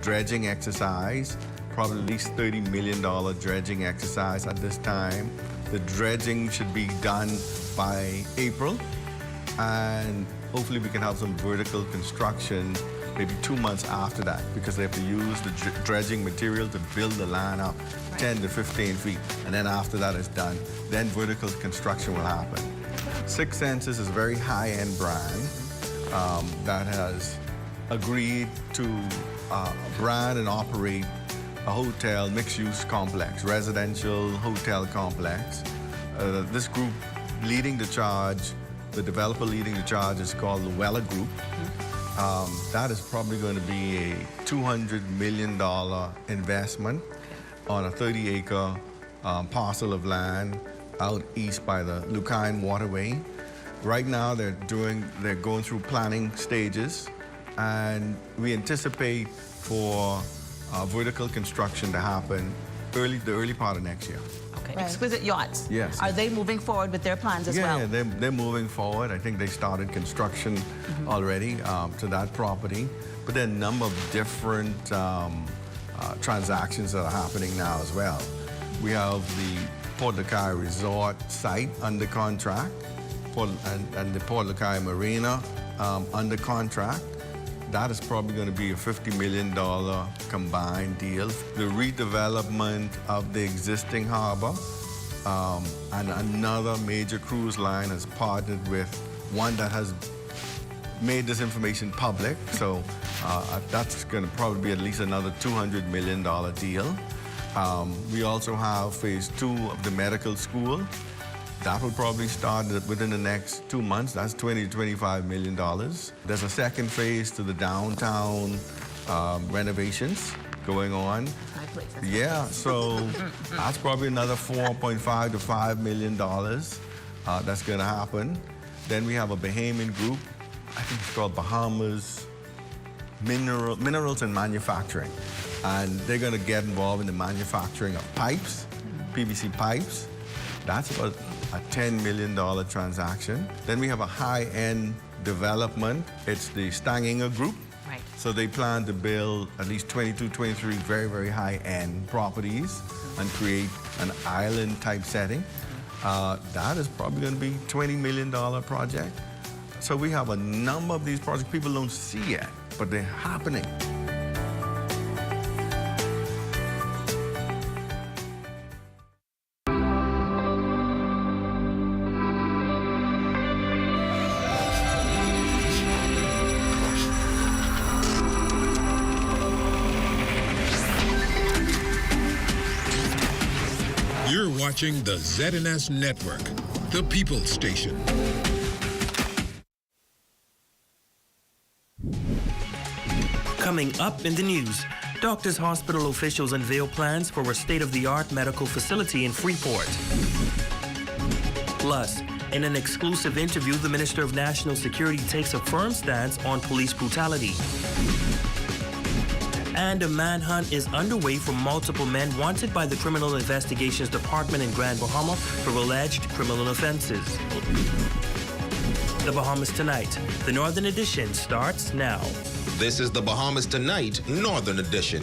dredging exercise, probably at least $30 million dredging exercise at this time. The dredging should be done by April, and hopefully we can have some vertical construction maybe 2 months after that, because they have to use the dredging material to build the line up 10 to 15 feet. And then after that is done, then vertical construction will happen. Six Senses is a very high-end brand that has agreed to brand and operate a hotel mixed-use complex, residential hotel complex. This group leading the charge, the developer leading the charge, is called the Weller Group. That is probably going to be a $200 million investment on a 30-acre parcel of land out east by the Lucine Waterway. Right now, they're going through planning stages, and we anticipate for vertical construction to happen the early part of next year. Okay. Right. Exquisite Yachts. Yes. Are they moving forward with their plans as well? Yeah, they're moving forward. I think they started construction already to that property. But there are a number of different transactions that are happening now as well. We have the Port Lakai Resort site under contract, and the Port Lakai Marina under contract. That is probably going to be a $50 million combined deal. The redevelopment of the existing harbor, and another major cruise line has partnered with one that has made this information public. So that's going to probably be at least another $200 million deal. We also have phase 2 of the medical school. That will probably start within the next 2 months. That's $20 to $25 million. There's a second phase to the downtown renovations going on. Yeah, so that's probably another $4.5 to $5 million that's going to happen. Then we have a Bahamian group. I think it's called Bahamas Minerals and Manufacturing. And they're going to get involved in the manufacturing of pipes, PVC pipes. That's about a $10 million transaction. Then we have a high-end development. It's the Stanginger Group. Right. So they plan to build at least 22, 23 very, very high-end properties and create an island-type setting. That is probably going to be a $20 million project. So we have a number of these projects people don't see yet, but they're happening. You're watching the ZNS Network, the People's Station. Coming up in the news, Doctors Hospital officials unveil plans for a state-of-the-art medical facility in Freeport. Plus, in an exclusive interview, the Minister of National Security takes a firm stance on police brutality. And a manhunt is underway for multiple men wanted by the Criminal Investigations Department in Grand Bahama for alleged criminal offenses. The Bahamas Tonight, the Northern Edition, starts now. This is the Bahamas Tonight, Northern Edition.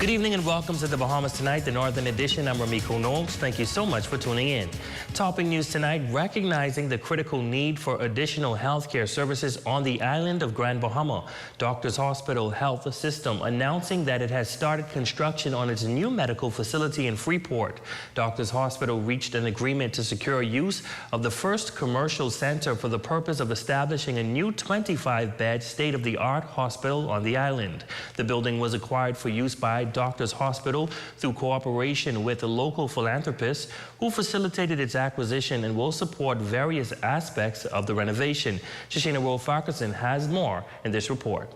Good evening and welcome to the Bahamas Tonight, the Northern Edition. I'm Ramiko Knowles. Thank you so much for tuning in. Topping news tonight, recognizing the critical need for additional health care services on the island of Grand Bahama. Doctors Hospital Health System announcing that it has started construction on its new medical facility in Freeport. Doctors Hospital reached an agreement to secure use of the first commercial center for the purpose of establishing a new 25-bed state-of-the-art hospital on the island. The building was acquired for use by Doctors Hospital through cooperation with the local philanthropists who facilitated its acquisition and will support various aspects of the renovation. Shashina Rowe-Farquharson has more in this report.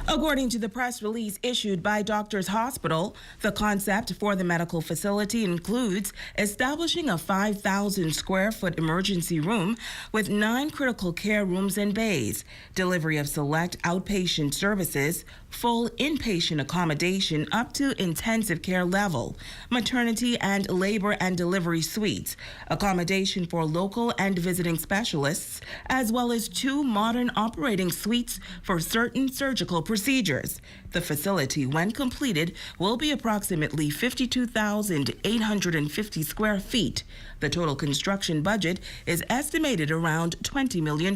According to the press release issued by Doctors Hospital, the concept for the medical facility includes establishing a 5,000 square foot emergency room with 9 critical care rooms and bays, delivery of select outpatient services, full inpatient accommodation up to intensive care level, maternity and labor and delivery suites, accommodation for local and visiting specialists, as well as 2 modern operating suites for certain surgical procedures. The facility, when completed, will be approximately 52,850 square feet. The total construction budget is estimated around $20 million.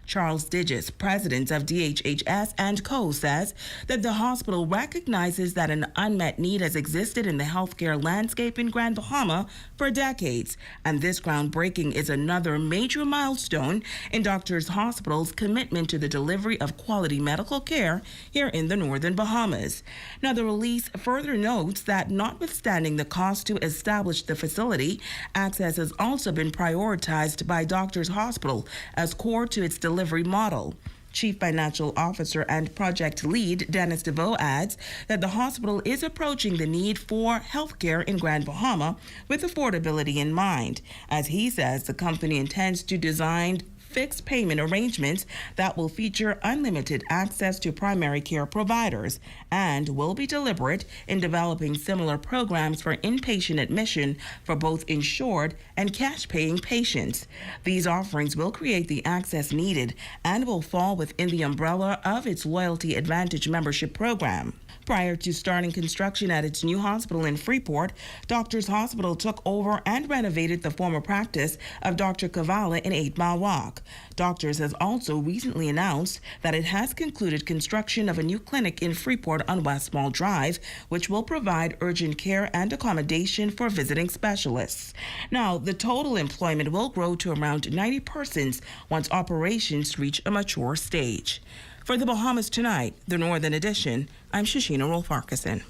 Charles Digges, president of DHHS and Co., says that the hospital recognizes that an unmet need has existed in the healthcare landscape in Grand Bahama for decades, and this groundbreaking is another major milestone in Doctors Hospital's commitment to the delivery of quality medical care here in the Northern Bahamas. Now, the release further notes that notwithstanding the cost to establish the facility, access has also been prioritized by Doctors Hospital as core to its delivery model. Chief Financial Officer and Project Lead Dennis DeVoe adds that the hospital is approaching the need for health care in Grand Bahama with affordability in mind. As he says, the company intends to design fixed payment arrangements that will feature unlimited access to primary care providers and will be deliberate in developing similar programs for inpatient admission for both insured and cash-paying patients. These offerings will create the access needed and will fall within the umbrella of its Loyalty Advantage membership program. Prior to starting construction at its new hospital in Freeport, Doctors Hospital took over and renovated the former practice of Dr. Kavala in 8 Mile Walk. Doctors has also recently announced that it has concluded construction of a new clinic in Freeport on West Mall Drive, which will provide urgent care and accommodation for visiting specialists. Now, the total employment will grow to around 90 persons once operations reach a mature stage. For the Bahamas Tonight, the Northern Edition, I'm Shashina Rolf-Farquharson.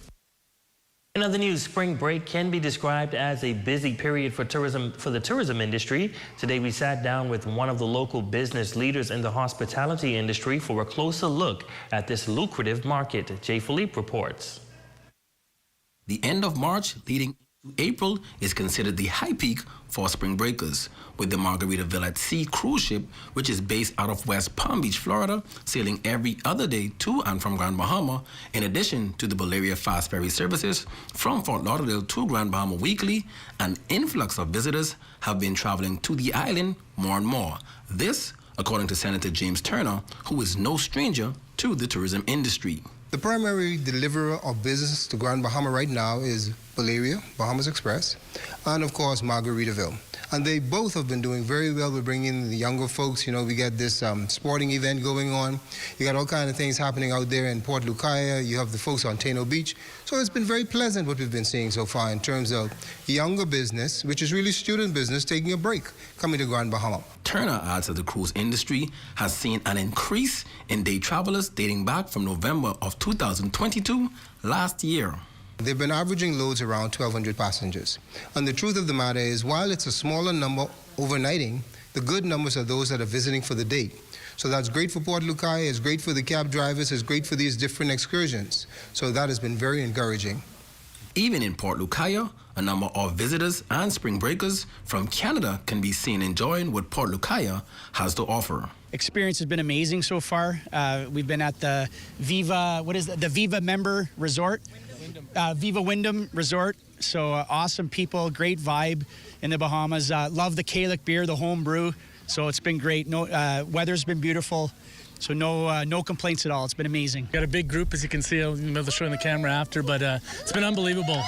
In other news, spring break can be described as a busy period for the tourism industry. Today we sat down with one of the local business leaders in the hospitality industry for a closer look at this lucrative market. Jay Philippe reports. The end of March leading to April is considered the high peak for spring breakers, with the Margaritaville at Sea cruise ship, which is based out of West Palm Beach, Florida, sailing every other day to and from Grand Bahama, in addition to the Valeria fast ferry services from Fort Lauderdale to Grand Bahama weekly. An influx of visitors have been traveling to the island more and more. This, according to Senator James Turner, who is no stranger to the tourism industry. The primary deliverer of business to Grand Bahama right now is Valeria, Bahamas Express, and of course Margaritaville. And they both have been doing very well with bringing in the younger folks. You know, we got this sporting event going on. You got all kinds of things happening out there in Port Lucaya. You have the folks on Taino Beach. So it's been very pleasant what we've been seeing so far in terms of younger business, which is really student business, taking a break, coming to Grand Bahama. Turner adds that the cruise industry has seen an increase in day travelers dating back from November of 2022, last year. They've been averaging loads around 1,200 passengers. And the truth of the matter is, while it's a smaller number overnighting, the good numbers are those that are visiting for the day. So that's great for Port Lucaya, it's great for the cab drivers, it's great for these different excursions. So that has been very encouraging. Even in Port Lucaya, a number of visitors and spring breakers from Canada can be seen enjoying what Port Lucaya has to offer. Experience has been amazing so far. We've been at the Viva, the Viva member resort? Viva Wyndham Resort. So awesome people, great vibe in the Bahamas. Love the Kalik beer, the home brew. So it's been great. No, weather's been beautiful. So no complaints at all. It's been amazing. Got a big group, as you can see. I'll be showing the camera after, but it's been unbelievable.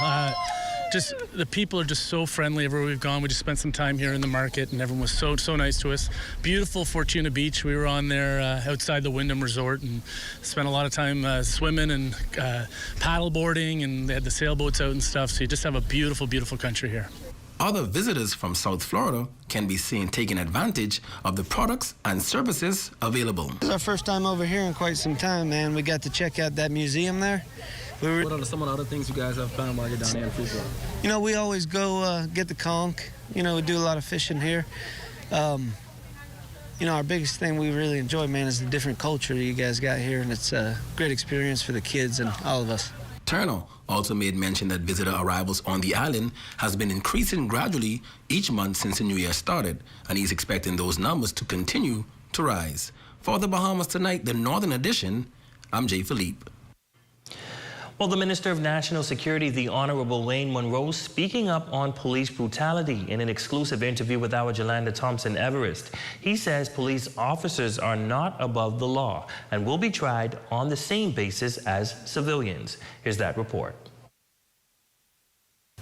Just the people are just so friendly everywhere we've gone. We just spent some time here in the market, and everyone was so nice to us. Beautiful Fortuna Beach. We were on there outside the Wyndham Resort and spent a lot of time swimming and paddle boarding, and they had the sailboats out and stuff. So you just have a beautiful, beautiful country here. Other visitors from South Florida can be seen taking advantage of the products and services available. This is our first time over here in quite some time, man. We got to check out that museum there. What are some of the other things you guys have found while you're down there in Freeport? You know, we always go get the conch. You know, we do a lot of fishing here. You know, our biggest thing we really enjoy, man, is the different culture you guys got here, and it's a great experience for the kids and all of us. Turner also made mention that visitor arrivals on the island has been increasing gradually each month since the new year started, and he's expecting those numbers to continue to rise. For the Bahamas Tonight, the Northern Edition, I'm Jay Philippe. Well, the Minister of National Security, the Honorable Wayne Monroe, speaking up on police brutality in an exclusive interview with our Jolanda Thompson Everest. He says police officers are not above the law and will be tried on the same basis as civilians. Here's that report.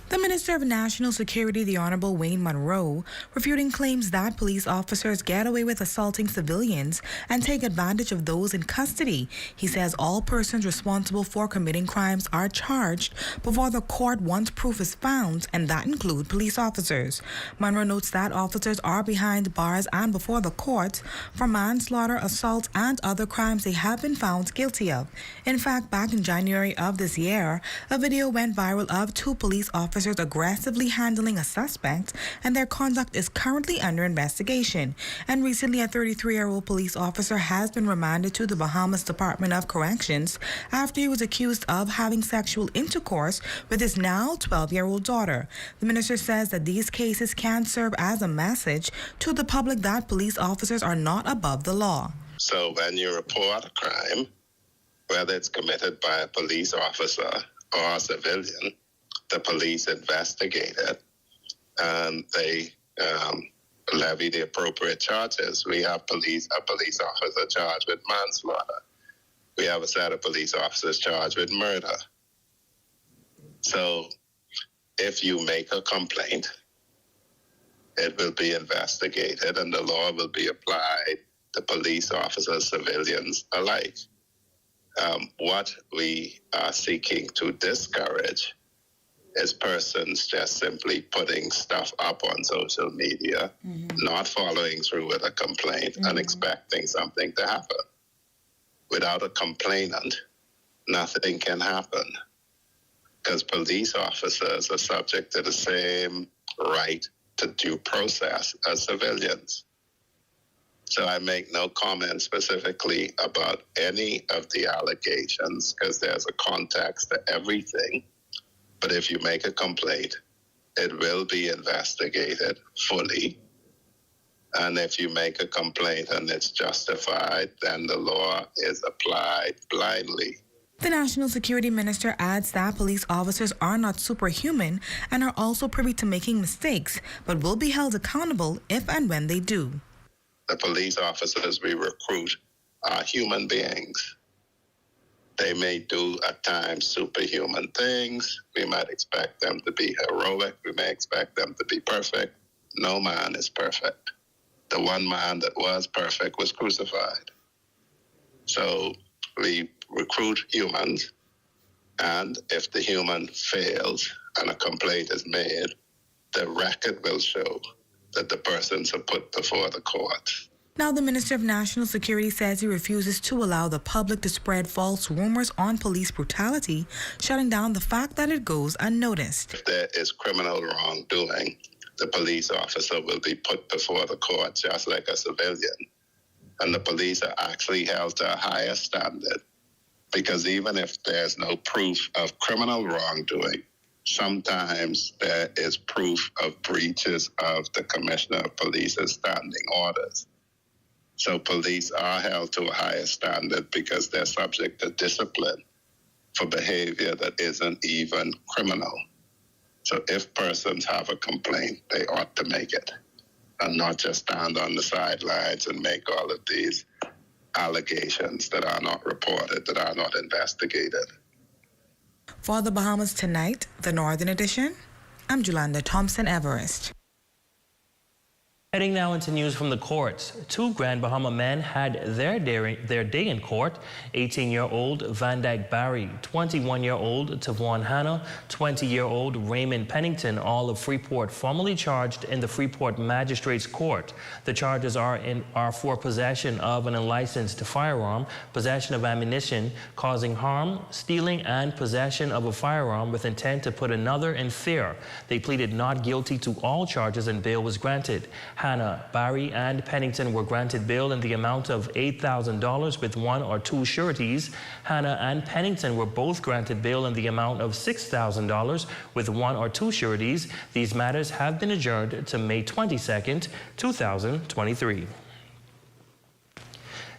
The Minister of National Security, the Honorable Wayne Monroe, refuting claims that police officers get away with assaulting civilians and take advantage of those in custody. He says all persons responsible for committing crimes are charged before the court once proof is found, and that include police officers. Monroe notes that officers are behind bars and before the courts for manslaughter, assault, and other crimes they have been found guilty of. In fact, back in January of this year, a video went viral of 2 police officers aggressively handling a suspect, and their conduct is currently under investigation. And recently, a 33-year-old police officer has been remanded to the Bahamas Department of Corrections after he was accused of having sexual intercourse with his now 12-year-old daughter. The minister says that these cases can serve as a message to the public that police officers are not above the law. So when you report a crime, whether it's committed by a police officer or a civilian, the police investigate it and they levy the appropriate charges. We have a police officer charged with manslaughter. We have a set of police officers charged with murder. So if you make a complaint, it will be investigated and the law will be applied to police officers, civilians alike. What we are seeking to discourage is persons just simply putting stuff up on social media, not following through with a complaint and expecting something to happen. Without a complainant, nothing can happen because police officers are subject to the same right to due process as civilians. So I make no comment specifically about any of the allegations because there's a context to everything. But if you make a complaint, it will be investigated fully. And if you make a complaint and it's justified, then the law is applied blindly. The National Security Minister adds that police officers are not superhuman and are also privy to making mistakes, but will be held accountable if and when they do. The police officers we recruit are human beings. They may do at times superhuman things. We might expect them to be heroic. We may expect them to be perfect. No man is perfect. The one man that was perfect was crucified. So we recruit humans, and if the human fails and a complaint is made, the record will show that the persons are put before the court. Now, the Minister of National Security says he refuses to allow the public to spread false rumors on police brutality, shutting down the fact that it goes unnoticed. If there is criminal wrongdoing, the police officer will be put before the court just like a civilian. And the police are actually held to a higher standard because even if there's no proof of criminal wrongdoing, sometimes there is proof of breaches of the Commissioner of Police's standing orders. So police are held to a higher standard because they're subject to discipline for behavior that isn't even criminal. So if persons have a complaint, they ought to make it and not just stand on the sidelines and make all of these allegations that are not reported, that are not investigated. For the Bahamas Tonight, the Northern Edition, I'm Jolanda Thompson Everest. Heading now into news from the courts. 2 Grand Bahama men had their day in court. 18-year-old Van Dyke Barry, 21-year-old Tavon Hanna, 20-year-old Raymond Pennington, all of Freeport, formally charged in the Freeport Magistrates Court. The charges are for possession of an unlicensed firearm, possession of ammunition, causing harm, stealing, and possession of a firearm with intent to put another in fear. They pleaded not guilty to all charges and bail was granted. Hannah Barry and Pennington were granted bail in the amount of $8,000 with 1 or 2 sureties. Hannah and Pennington were both granted bail in the amount of $6,000 with 1 or 2 sureties. These matters have been adjourned to May 22nd, 2023.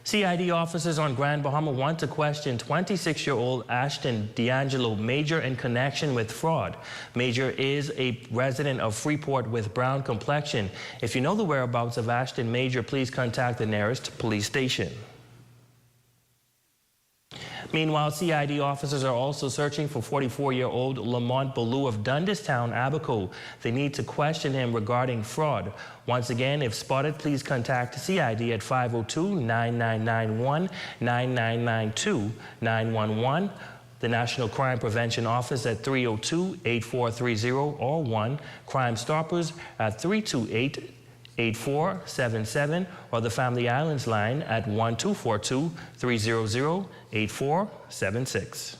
CID officers on Grand Bahama want to question 26-year-old Ashton D'Angelo Major in connection with fraud. Major is a resident of Freeport with brown complexion. If you know the whereabouts of Ashton Major, please contact the nearest police station. Meanwhile, CID officers are also searching for 44-year-old Lamont Ballou of Dundastown, Abaco. They need to question him regarding fraud. Once again, if spotted, please contact CID at 502-9991, 9992-911, the National Crime Prevention Office at 302-8430 or 1, Crime Stoppers at 328-8477 or the Family Islands line at 1242-300-8476.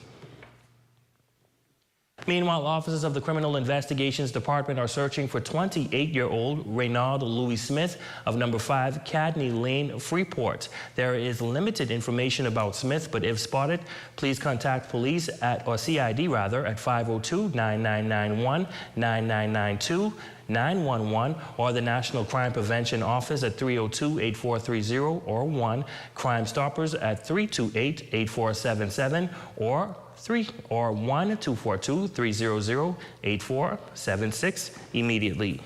Meanwhile, officers of the Criminal Investigations Department are searching for 28-year-old Reynald Louis Smith of number 5 Cadney Lane, Freeport. There is limited information about Smith, but if spotted, please contact police or CID rather, at 502-9991, 9992, 911 or the National Crime Prevention Office at 302-8430 or 1, Crime Stoppers at 328-8477 or 1-242-300-8476 immediately.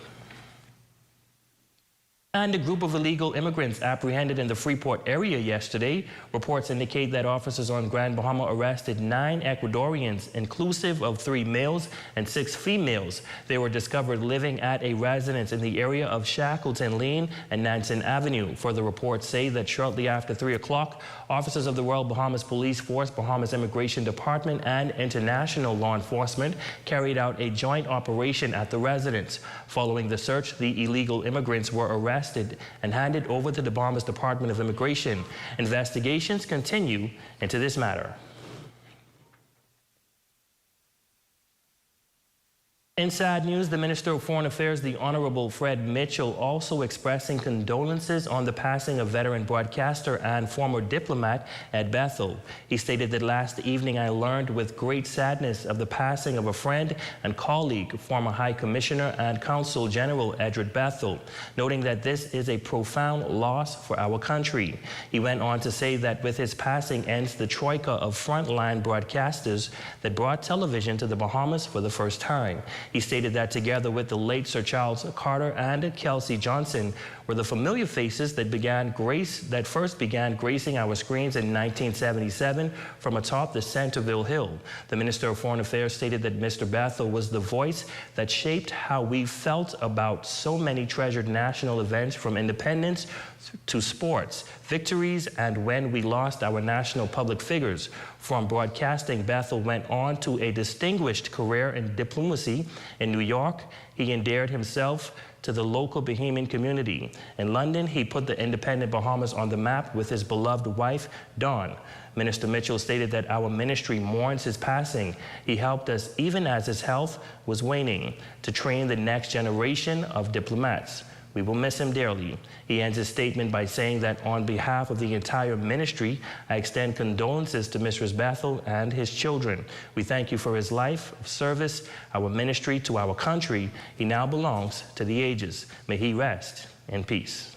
And a group of illegal immigrants apprehended in the Freeport area yesterday. Reports indicate that officers on Grand Bahama arrested 9 Ecuadorians, inclusive of 3 males and 6 females. They were discovered living at a residence in the area of Shackleton Lane and Nansen Avenue. Further reports say that shortly after 3 o'clock, officers of the Royal Bahamas Police Force, Bahamas Immigration Department, and international law enforcement carried out a joint operation at the residence. Following the search, the illegal immigrants were arrested and handed over to the Bahamas Department of Immigration. Investigations continue into this matter. In sad news, the Minister of Foreign Affairs, the Honorable Fred Mitchell, also expressing condolences on the passing of veteran broadcaster and former diplomat Ed Bethel. He stated that last evening I learned with great sadness of the passing of a friend and colleague, former High Commissioner and Consul General Ed Bethel, noting that this is a profound loss for our country. He went on to say that with his passing ends the troika of frontline broadcasters that brought television to the Bahamas for the first time. He stated that together with the late Sir Charles Carter and Kelsey Johnson were the familiar faces that first began gracing our screens in 1977 from atop the Centerville Hill. The Minister of Foreign Affairs stated that Mr. Bethel was the voice that shaped how we felt about so many treasured national events, from independence to sports, victories, and when we lost our national public figures. From broadcasting, Bethel went on to a distinguished career in diplomacy. In New York, he endeared himself to the local Bahamian community. In London, he put the independent Bahamas on the map with his beloved wife, Dawn. Minister Mitchell stated that our ministry mourns his passing. He helped us, even as his health was waning, to train the next generation of diplomats. We will miss him dearly. He ends his statement by saying that on behalf of the entire ministry, I extend condolences to Mr. Bethel and his children. We thank you for his life of service, our ministry to our country. He now belongs to the ages. May he rest in peace.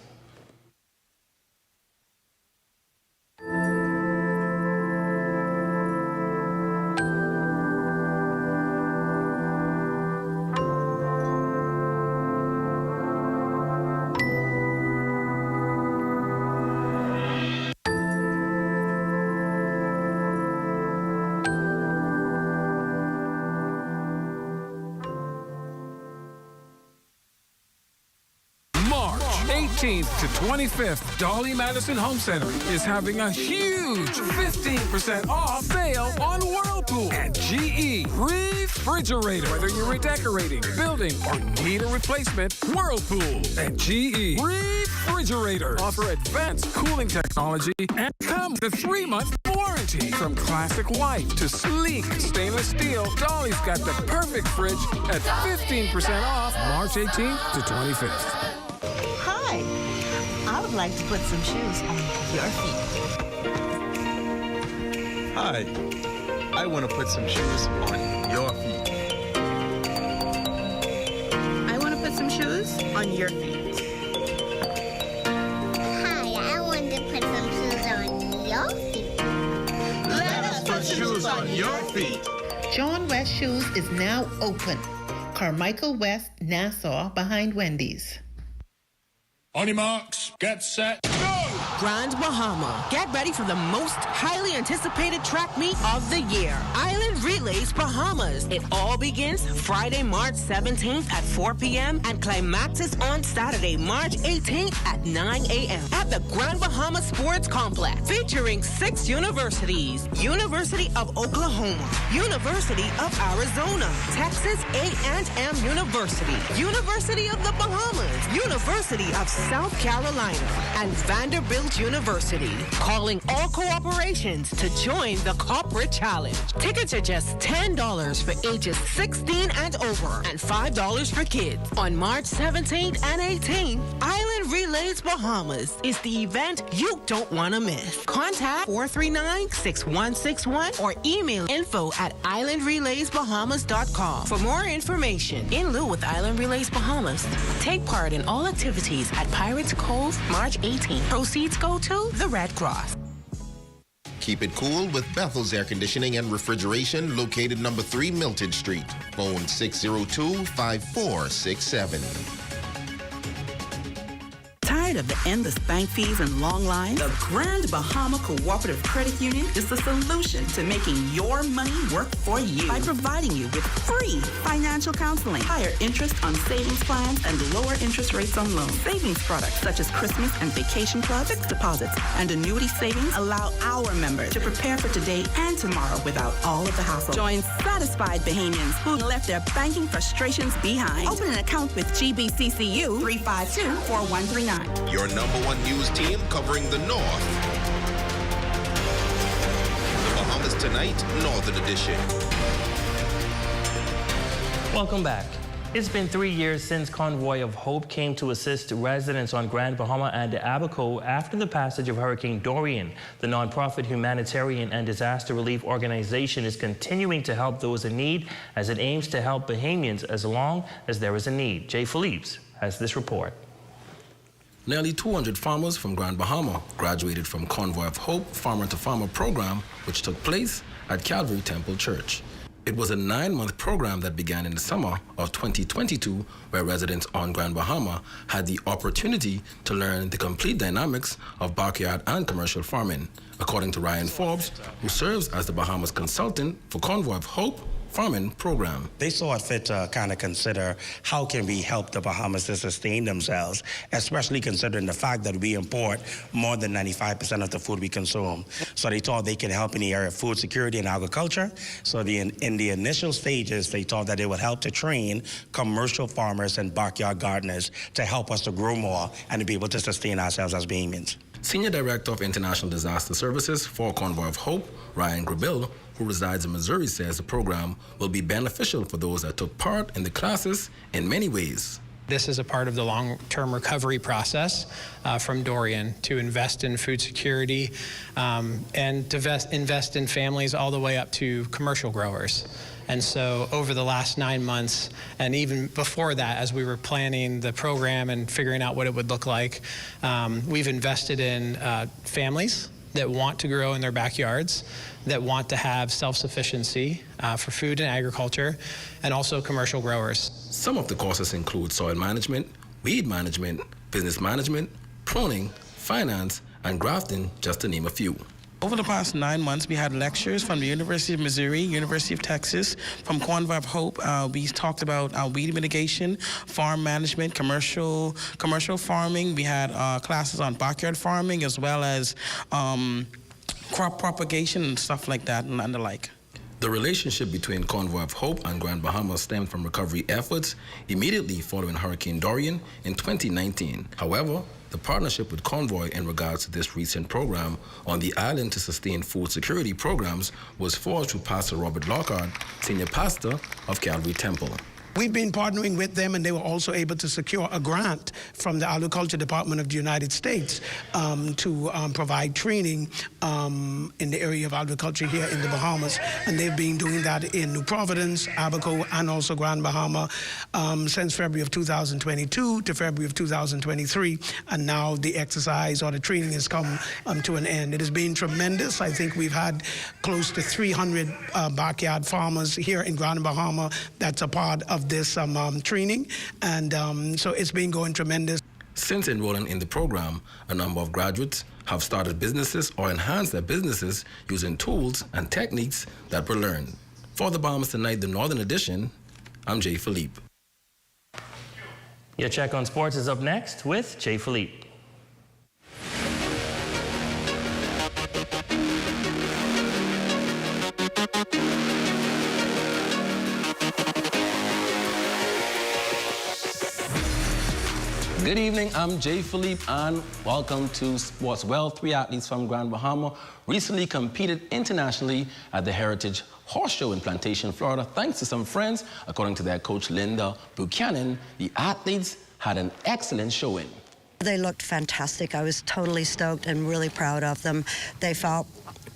To 25th, Dolly Madison Home Center is having a huge 15% off sale on Whirlpool and GE refrigerator. Whether you're redecorating, building, or need a replacement, Whirlpool and GE refrigerator offer advanced cooling technology and come with a 3-month warranty. From classic white to sleek stainless steel, Dolly's got the perfect fridge at 15% off March 18th to 25th. Hi. would like to put some shoes on your feet. Hi, I want to put some shoes on your feet. I want to put some shoes on your feet. Hi, I want to put some shoes on your feet. Let us put shoes on your feet. John West Shoes is now open. Carmichael West, Nassau, behind Wendy's. On your marks, get set, go! Grand Bahama. Get ready for the most highly anticipated track meet of the year. Island Relays Bahamas. It all begins Friday, March 17th at 4 p.m. and climaxes on Saturday, March 18th at 9 a.m. at the Grand Bahama Sports Complex, featuring 6 universities. University of Oklahoma, University of Arizona, Texas A&M University, University of the Bahamas, University of South Carolina, and Vanderbilt University. Calling all corporations to join the Corporate Challenge. Tickets are just $10 for ages 16 and over and $5 for kids. On March 17th and 18th, Island Relays Bahamas is the event you don't want to miss. Contact 439-6161 or email info@islandrelaysbahamas.com for more information. In lieu with Island Relays Bahamas, take part in all activities at Pirates Cove, March 18th. Proceeds go to the Red Cross. Keep it cool with Bethel's Air Conditioning and Refrigeration, located number 3 Milton Street. Phone 602-5467. Tired of the endless bank fees and long lines? The Grand Bahama Cooperative Credit Union is the solution to making your money work for you by providing you with free financial counseling, higher interest on savings plans, and lower interest rates on loans. Savings products such as Christmas and vacation clubs, fixed deposits, and annuity savings allow our members to prepare for today and tomorrow without all of the hassle. Join satisfied Bahamians who left their banking frustrations behind. Open an account with GBCCU 352-4139. Your number 1 news team covering the North. The Bahamas Tonight, Northern Edition. Welcome back. It's been 3 years since Convoy of Hope came to assist residents on Grand Bahama and Abaco after the passage of Hurricane Dorian. The nonprofit humanitarian and disaster relief organization is continuing to help those in need as it aims to help Bahamians as long as there is a need. Jay Phillips has this report. Nearly 200 farmers from Grand Bahama graduated from Convoy of Hope Farmer to Farmer program, which took place at Calvary Temple Church. It was a 9-month program that began in the summer of 2022, where residents on Grand Bahama had the opportunity to learn the complete dynamics of backyard and commercial farming, according to Ryan Forbes, who serves as the Bahamas consultant for Convoy of Hope Farming program. They saw it fit to kind of consider how can we help the Bahamas to sustain themselves, especially considering the fact that we import more than 95% of the food we consume. So they thought they can help in the area of food security and agriculture. So in the initial stages, they thought that it would help to train commercial farmers and backyard gardeners to help us to grow more and to be able to sustain ourselves as Bahamians. Senior Director of International Disaster Services for Convoy of Hope, Ryan Grabill, who resides in Missouri, says the program will be beneficial for those that took part in the classes in many ways. This is a part of the long-term recovery process from Dorian to invest in food security and to invest in families all the way up to commercial growers. And so over the last 9 months, and even before that, as we were planning the program and figuring out what it would look like, we've invested in families that want to grow in their backyards, that want to have self-sufficiency for food and agriculture, and also commercial growers. Some of the courses include soil management, weed management, business management, pruning, finance, and grafting, just to name a few. Over the past 9 months, we had lectures from the University of Missouri, University of Texas, from Convoy of Hope. We talked about weed mitigation, farm management, commercial farming. We had classes on backyard farming as well as crop propagation and stuff like that and the like. The relationship between Convoy of Hope and Grand Bahama stemmed from recovery efforts immediately following Hurricane Dorian in 2019. However, the partnership with Convoy in regards to this recent program on the island to sustain food security programs was forged with Pastor Robert Lockhart, Senior Pastor of Calvary Temple. We've been partnering with them, and they were also able to secure a grant from the Agriculture Department of the United States to provide training in the area of agriculture here in the Bahamas. And they've been doing that in New Providence, Abaco, and also Grand Bahama since February of 2022 to February of 2023. And now the exercise or the training has come to an end. It has been tremendous. I think we've had close to 300 backyard farmers here in Grand Bahama that's a part of this training, and so it's been going tremendous. Since enrolling in the program, a number of graduates have started businesses or enhanced their businesses using tools and techniques that were learned. For the Bahamas Tonight, the Northern Edition, I'm Jay Philippe. Your check on sports is up next with Jay Philippe. Good evening, I'm Jay Philippe, and welcome to Sports Well. 3 athletes from Grand Bahama recently competed internationally at the Heritage Horse Show in Plantation, Florida. Thanks to some friends, according to their coach Linda Buchanan, the athletes had an excellent showing. They looked fantastic. I was totally stoked and really proud of them. They felt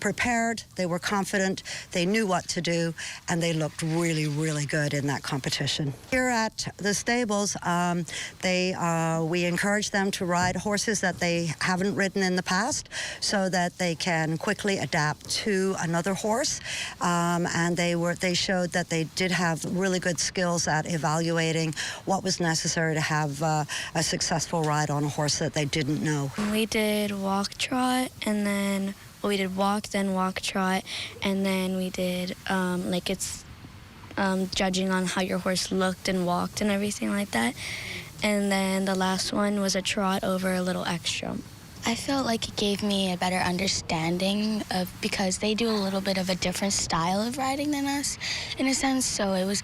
prepared, they were confident, they knew what to do, and they looked really, really good in that competition. Here at the stables, we encourage them to ride horses that they haven't ridden in the past so that they can quickly adapt to another horse. And they showed that they did have really good skills at evaluating what was necessary to have a successful ride on a horse that they didn't know. We did walk trot, and then we did walk, then walk trot, and then we did judging on how your horse looked and walked and everything like that. And then the last one was a trot over a little X jump. I felt like it gave me a better understanding of, because they do a little bit of a different style of riding than us, in a sense. So it was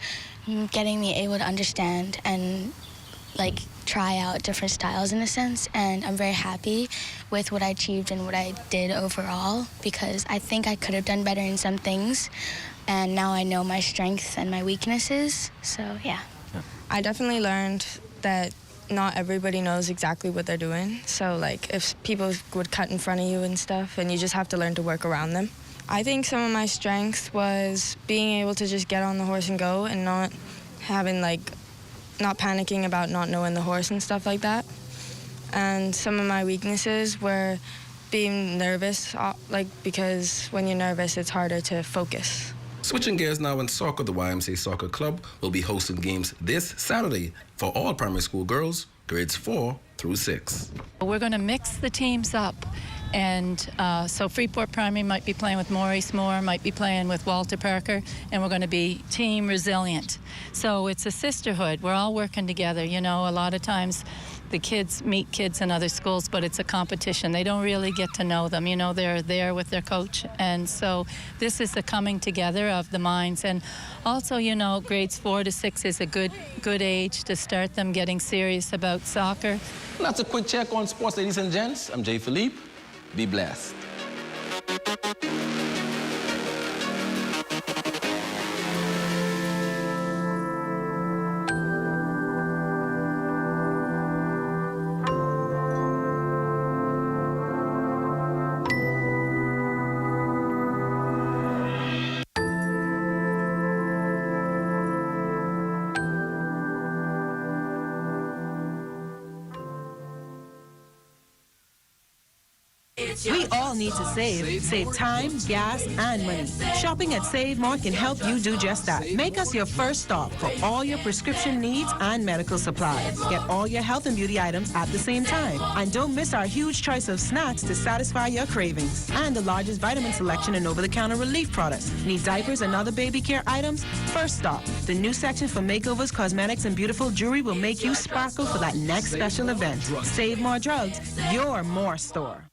getting me able to understand and try out different styles in a sense. And I'm very happy with what I achieved and what I did overall, because I think I could have done better in some things. And now I know my strengths and my weaknesses. So yeah. I definitely learned that not everybody knows exactly what they're doing. So if people would cut in front of you and stuff, and you just have to learn to work around them. I think some of my strengths was being able to just get on the horse and go, and not having not panicking about not knowing the horse and stuff like that. And some of my weaknesses were being nervous, because when you're nervous, it's harder to focus. Switching gears now in soccer, the YMCA Soccer Club will be hosting games this Saturday for all primary school girls, grades 4 through 6. We're going to mix the teams up. And so Freeport Primary might be playing with Maurice Moore, might be playing with Walter Parker, and we're going to be team resilient. So it's a sisterhood. We're all working together. You know, a lot of times the kids meet kids in other schools, but it's a competition. They don't really get to know them. You know, they're there with their coach. And so this is the coming together of the minds. And also, you know, grades 4 to 6 is a good age to start them getting serious about soccer. And that's a quick check on sports, ladies and gents. I'm Jay Philippe. Be blessed. We all need to save. Save time, gas, and money. Shopping at Save More can help you do just that. Make us your first stop for all your prescription needs and medical supplies. Get all your health and beauty items at the same time. And don't miss our huge choice of snacks to satisfy your cravings. And the largest vitamin selection and over-the-counter relief products. Need diapers and other baby care items? First stop. The new section for makeovers, cosmetics, and beautiful jewelry will make you sparkle for that next special event. Save More Drugs, your more store.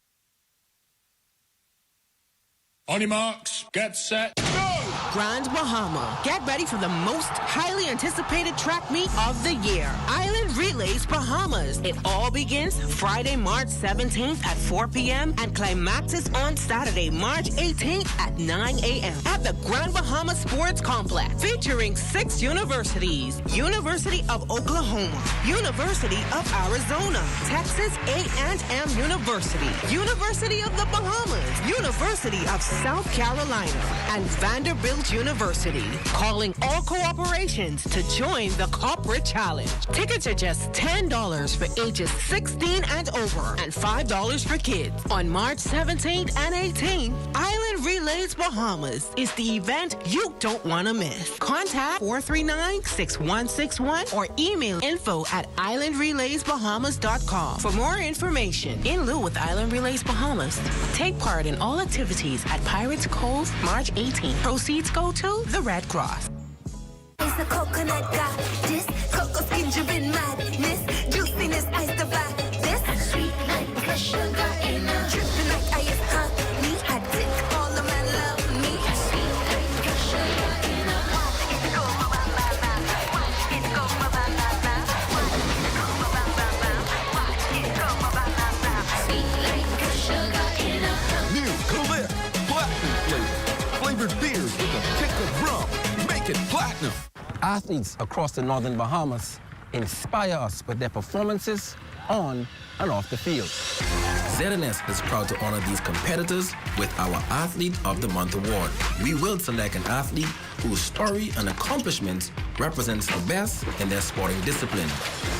On your marks, get set, go! Grand Bahama. Get ready for the most highly anticipated track meet of the year. Island Relay Relays Bahamas. It all begins Friday, March 17th at 4 p.m. and climaxes on Saturday, March 18th at 9 a.m. at the Grand Bahama Sports Complex, featuring 6 universities: University of Oklahoma, University of Arizona, Texas A&M University, University of the Bahamas, University of South Carolina, and Vanderbilt University. Calling all corporations to join the Corporate Challenge. Tickets are just $10 for ages 16 and over and $5 for kids. On March 17th and 18th, Island Relays Bahamas is the event you don't want to miss. Contact 439-6161 or email info@islandrelaysbahamas.com for more information. In lieu with Island Relays Bahamas, take part in all activities at Pirates Cove March 18th. Proceeds go to the Red Cross. It's the coconut got this, cocoa skin driven madness, juiciness ice the back this, sweet like the sugar in a dripping like ice honey, I think all the men love me, sweet like the sugar in a watch it go ba ba ba ba, watch it go ba ba ba ba, watch it go ba ba ba ba, watch it go ba ba ba ba, sweet like the sugar in a new Colette Platinum flavor, flavored beers with a kick of rum, make it platinum. Athletes across the northern Bahamas inspire us with their performances on and off the field. ZNS is proud to honor these competitors with our Athlete of the Month award. We will select an athlete whose story and accomplishments represents the best in their sporting discipline.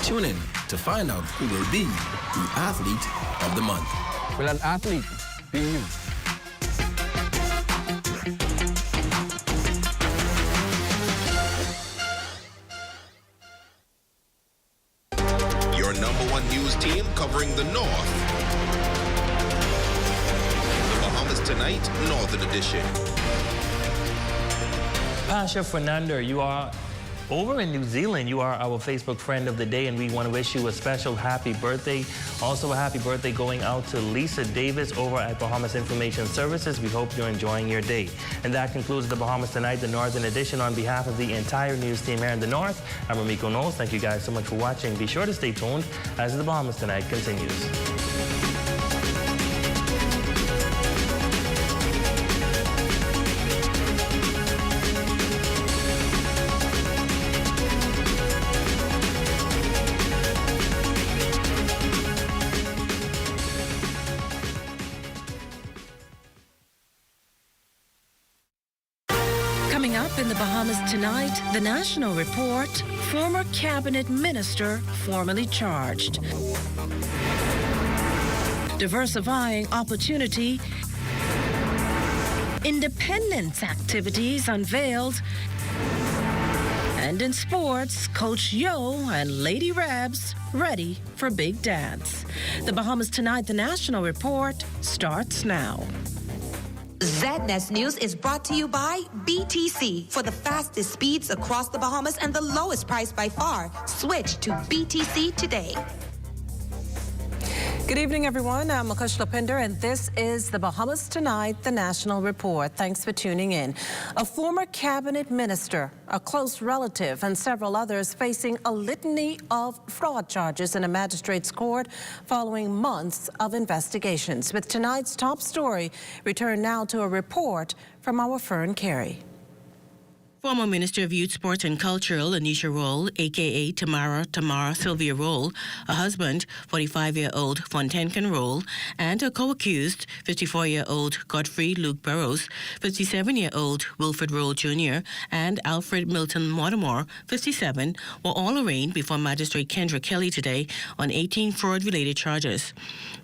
Tune in to find out who will be the Athlete of the Month. Will an athlete be you? #1 news team covering the North. The Bahamas Tonight, Northern Edition. Pasha Fernando, you are over in New Zealand. You are our Facebook friend of the day, and we want to wish you a special happy birthday. Also, a happy birthday going out to Lisa Davis over at Bahamas Information Services. We hope you're enjoying your day. And that concludes the Bahamas Tonight, the Northern Edition. On behalf of the entire news team here in the North, I'm Ramiko Knowles. Thank you guys so much for watching. Be sure to stay tuned as the Bahamas Tonight continues. Coming up in the Bahamas Tonight, the National Report, former cabinet minister formally charged. Diversifying opportunity, independence activities unveiled, and in sports, Coach Yo and Lady Rebs ready for big dance. The Bahamas Tonight, the National Report starts now. ZNS News is brought to you by BTC. For the fastest speeds across the Bahamas and the lowest price by far, switch to BTC today. Good evening, everyone. I'm Mukesh Lapinder, and this is the Bahamas Tonight, the National Report. Thanks for tuning in. A former cabinet minister, a close relative, and several others facing a litany of fraud charges in a magistrate's court following months of investigations. With tonight's top story, return now to a report from our Fern Carey. Former Minister of Youth, Sports and Cultural, Anisha Roll, a.k.a. Tamara Sylvia Roll, a husband, 45-year-old Fontenkin Roll, and a co-accused, 54-year-old Godfrey Luke Burrows, 57-year-old Wilfred Roll Jr., and Alfred Milton Mortimer, 57, were all arraigned before Magistrate Kendra Kelly today on 18 fraud-related charges.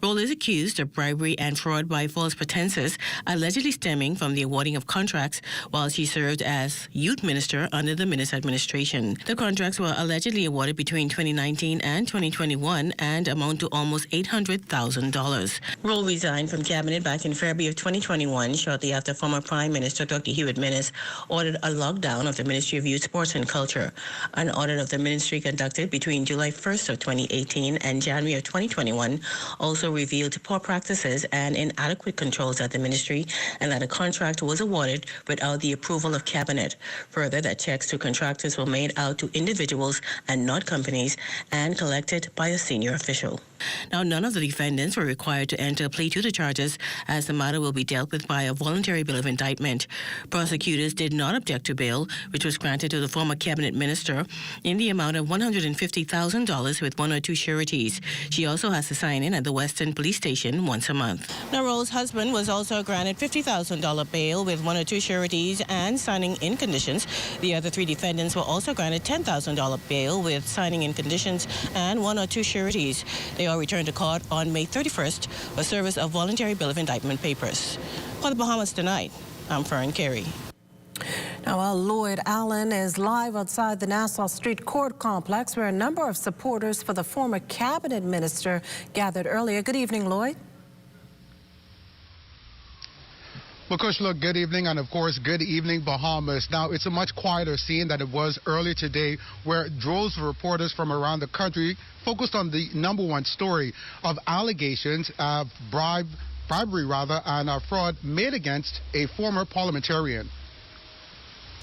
Roll is accused of bribery and fraud by false pretenses, allegedly stemming from the awarding of contracts while she served as youth minister under the Minnis administration. The contracts were allegedly awarded between 2019 and 2021 and amount to almost $800,000. Roll resigned from cabinet back in February of 2021, shortly after former Prime Minister Dr. Hewitt Minnis ordered a lockdown of the Ministry of Youth, Sports and Culture. An audit of the ministry conducted between July 1st of 2018 and January of 2021 also revealed poor practices and inadequate controls at the ministry, and that a contract was awarded without the approval of cabinet. Further, that checks to contractors were made out to individuals and not companies and collected by a senior official. Now, none of the defendants were required to enter a plea to the charges, as the matter will be dealt with by a voluntary bill of indictment. Prosecutors did not object to bail, which was granted to the former cabinet minister in the amount of $150,000 with 1 or 2 sureties. She also has to sign in at the Western Police Station once a month. Now, Roll's husband was also granted $50,000 bail with 1 or 2 sureties and signing in conditions. The other 3 defendants were also granted $10,000 bail with signing in conditions and 1 or 2 sureties. They all returned to court on May 31st for service of voluntary bill of indictment papers. For the Bahamas Tonight, I'm Fern Carey. Now, Lloyd Allen is live outside the Nassau Street Court Complex, where a number of supporters for the former cabinet minister gathered earlier. Good evening, Lloyd. Well, Kushla, good evening, and of course, good evening, Bahamas. Now, it's a much quieter scene than it was earlier today, where droves of reporters from around the country focused on the #1 story of allegations of bribery and fraud made against a former parliamentarian.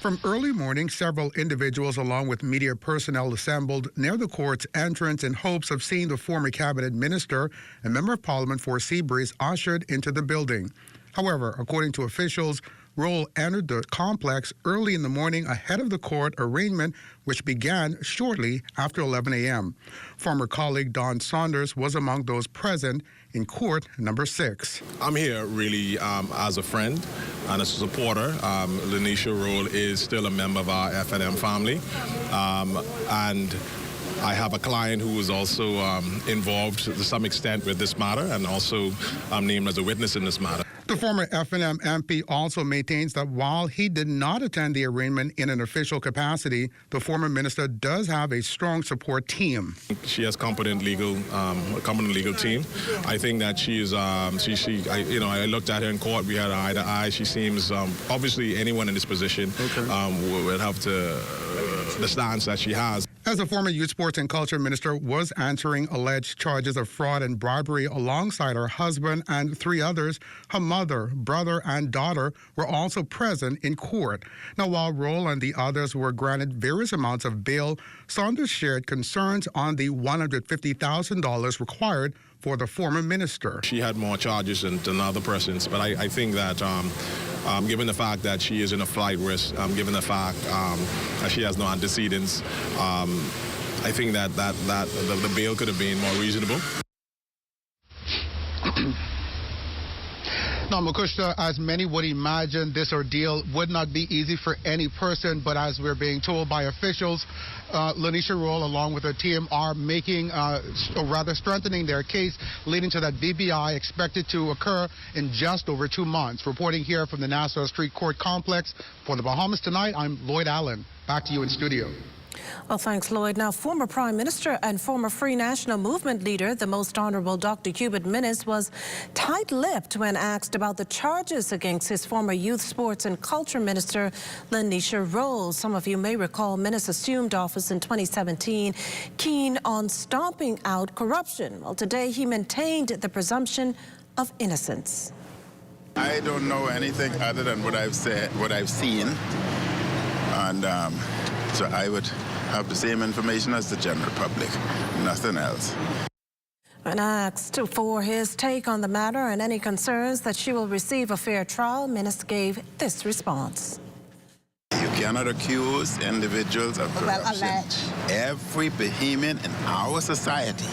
From early morning, several individuals along with media personnel assembled near the court's entrance in hopes of seeing the former cabinet minister and member of parliament for Seabreeze ushered into the building. However, according to officials, Roll entered the complex early in the morning ahead of the court arraignment, which began shortly after 11 a.m. Former colleague Don Saunders was among those present in court number 6. I'm here really as a friend and as a supporter. Lanisha Roll is still a member of our FNM family, and I have a client who is also involved to some extent with this matter and also named as a witness in this matter. The former FNM MP also maintains that while he did not attend the arraignment in an official capacity, the former minister does have a strong support team. She has a competent legal team. I think that she is. I looked at her in court. We had eye to eye. She seems obviously anyone in this position would have the stance that she has. As the former Youth, Sports and Culture Minister was answering alleged charges of fraud and bribery alongside her husband and 3 others, her mother, brother, and daughter were also present in court. Now, while Roll and the others were granted various amounts of bail, Saunders shared concerns on the $150,000 required for the former minister. She had more charges than other persons, but I think that given the fact that she is in a flight risk, given the fact that she has no antecedents, I think that the bail could have been more reasonable. Now, Makushta, as many would imagine, this ordeal would not be easy for any person, but as we're being told by officials, Lanisha Roll, along with her team, are making, or rather strengthening their case, leading to that BBI expected to occur in just over 2 months. Reporting here from the Nassau Street Court Complex for the Bahamas Tonight, I'm Lloyd Allen. Back to you in studio. Well, thanks, Lloyd. Now, former Prime Minister and former Free National Movement leader, the Most Honorable Dr. Hubert Minnis, was tight-lipped when asked about the charges against his former Youth, Sports and Culture Minister, Lanisha Roll. Some of you may recall Minnis assumed office in 2017, keen on stomping out corruption. Well, today he maintained the presumption of innocence. I don't know anything other than what I've seen, and so I would have the same information as the general public, nothing else. When asked for his take on the matter and any concerns that she will receive a fair trial, Minnis gave this response. You cannot accuse individuals of corruption. Every Bahamian in our society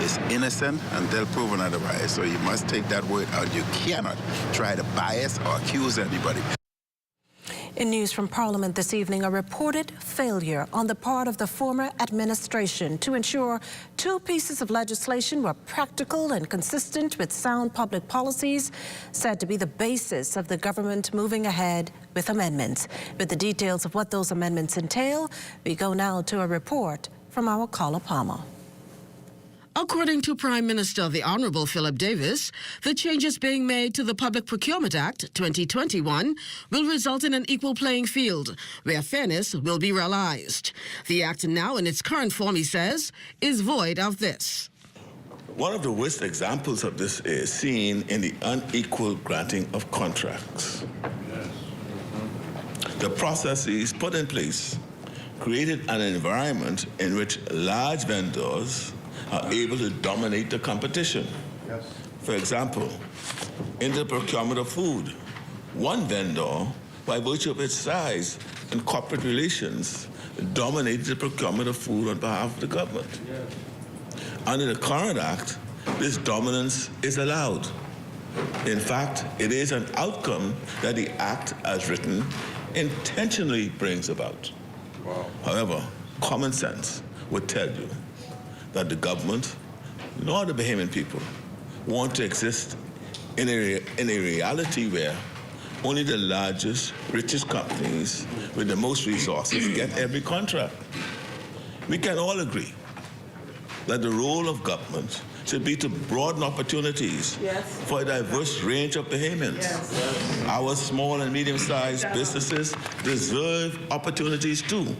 is innocent until proven otherwise. So you must take that word out. You cannot try to bias or accuse anybody. In news from Parliament this evening, a reported failure on the part of the former administration to ensure 2 pieces of legislation were practical and consistent with sound public policies, said to be the basis of the government moving ahead with amendments. With the details of what those amendments entail, we go now to a report from our Kala Palmer. According to Prime Minister the Honourable Philip Davis, the changes being made to the Public Procurement Act 2021 will result in an equal playing field where fairness will be realised. The act now in its current form, he says, is void of this. One of the worst examples of this is seen in the unequal granting of contracts. The processes put in place created an environment in which large vendors are able to dominate the competition. Yes. For example, in the procurement of food, one vendor, by virtue of its size and corporate relations, dominated the procurement of food on behalf of the government. Yes. Under the current act, this dominance is allowed. In fact, it is an outcome that the act, as written, intentionally brings about. Wow. However, common sense would tell you that the government, nor the Bahamian people, want to exist in a reality where only the largest, richest companies with the most resources get every contract. We can all agree that the role of government should be to broaden opportunities for a diverse range of Bahamians. Yes. Our small and medium-sized businesses deserve opportunities too.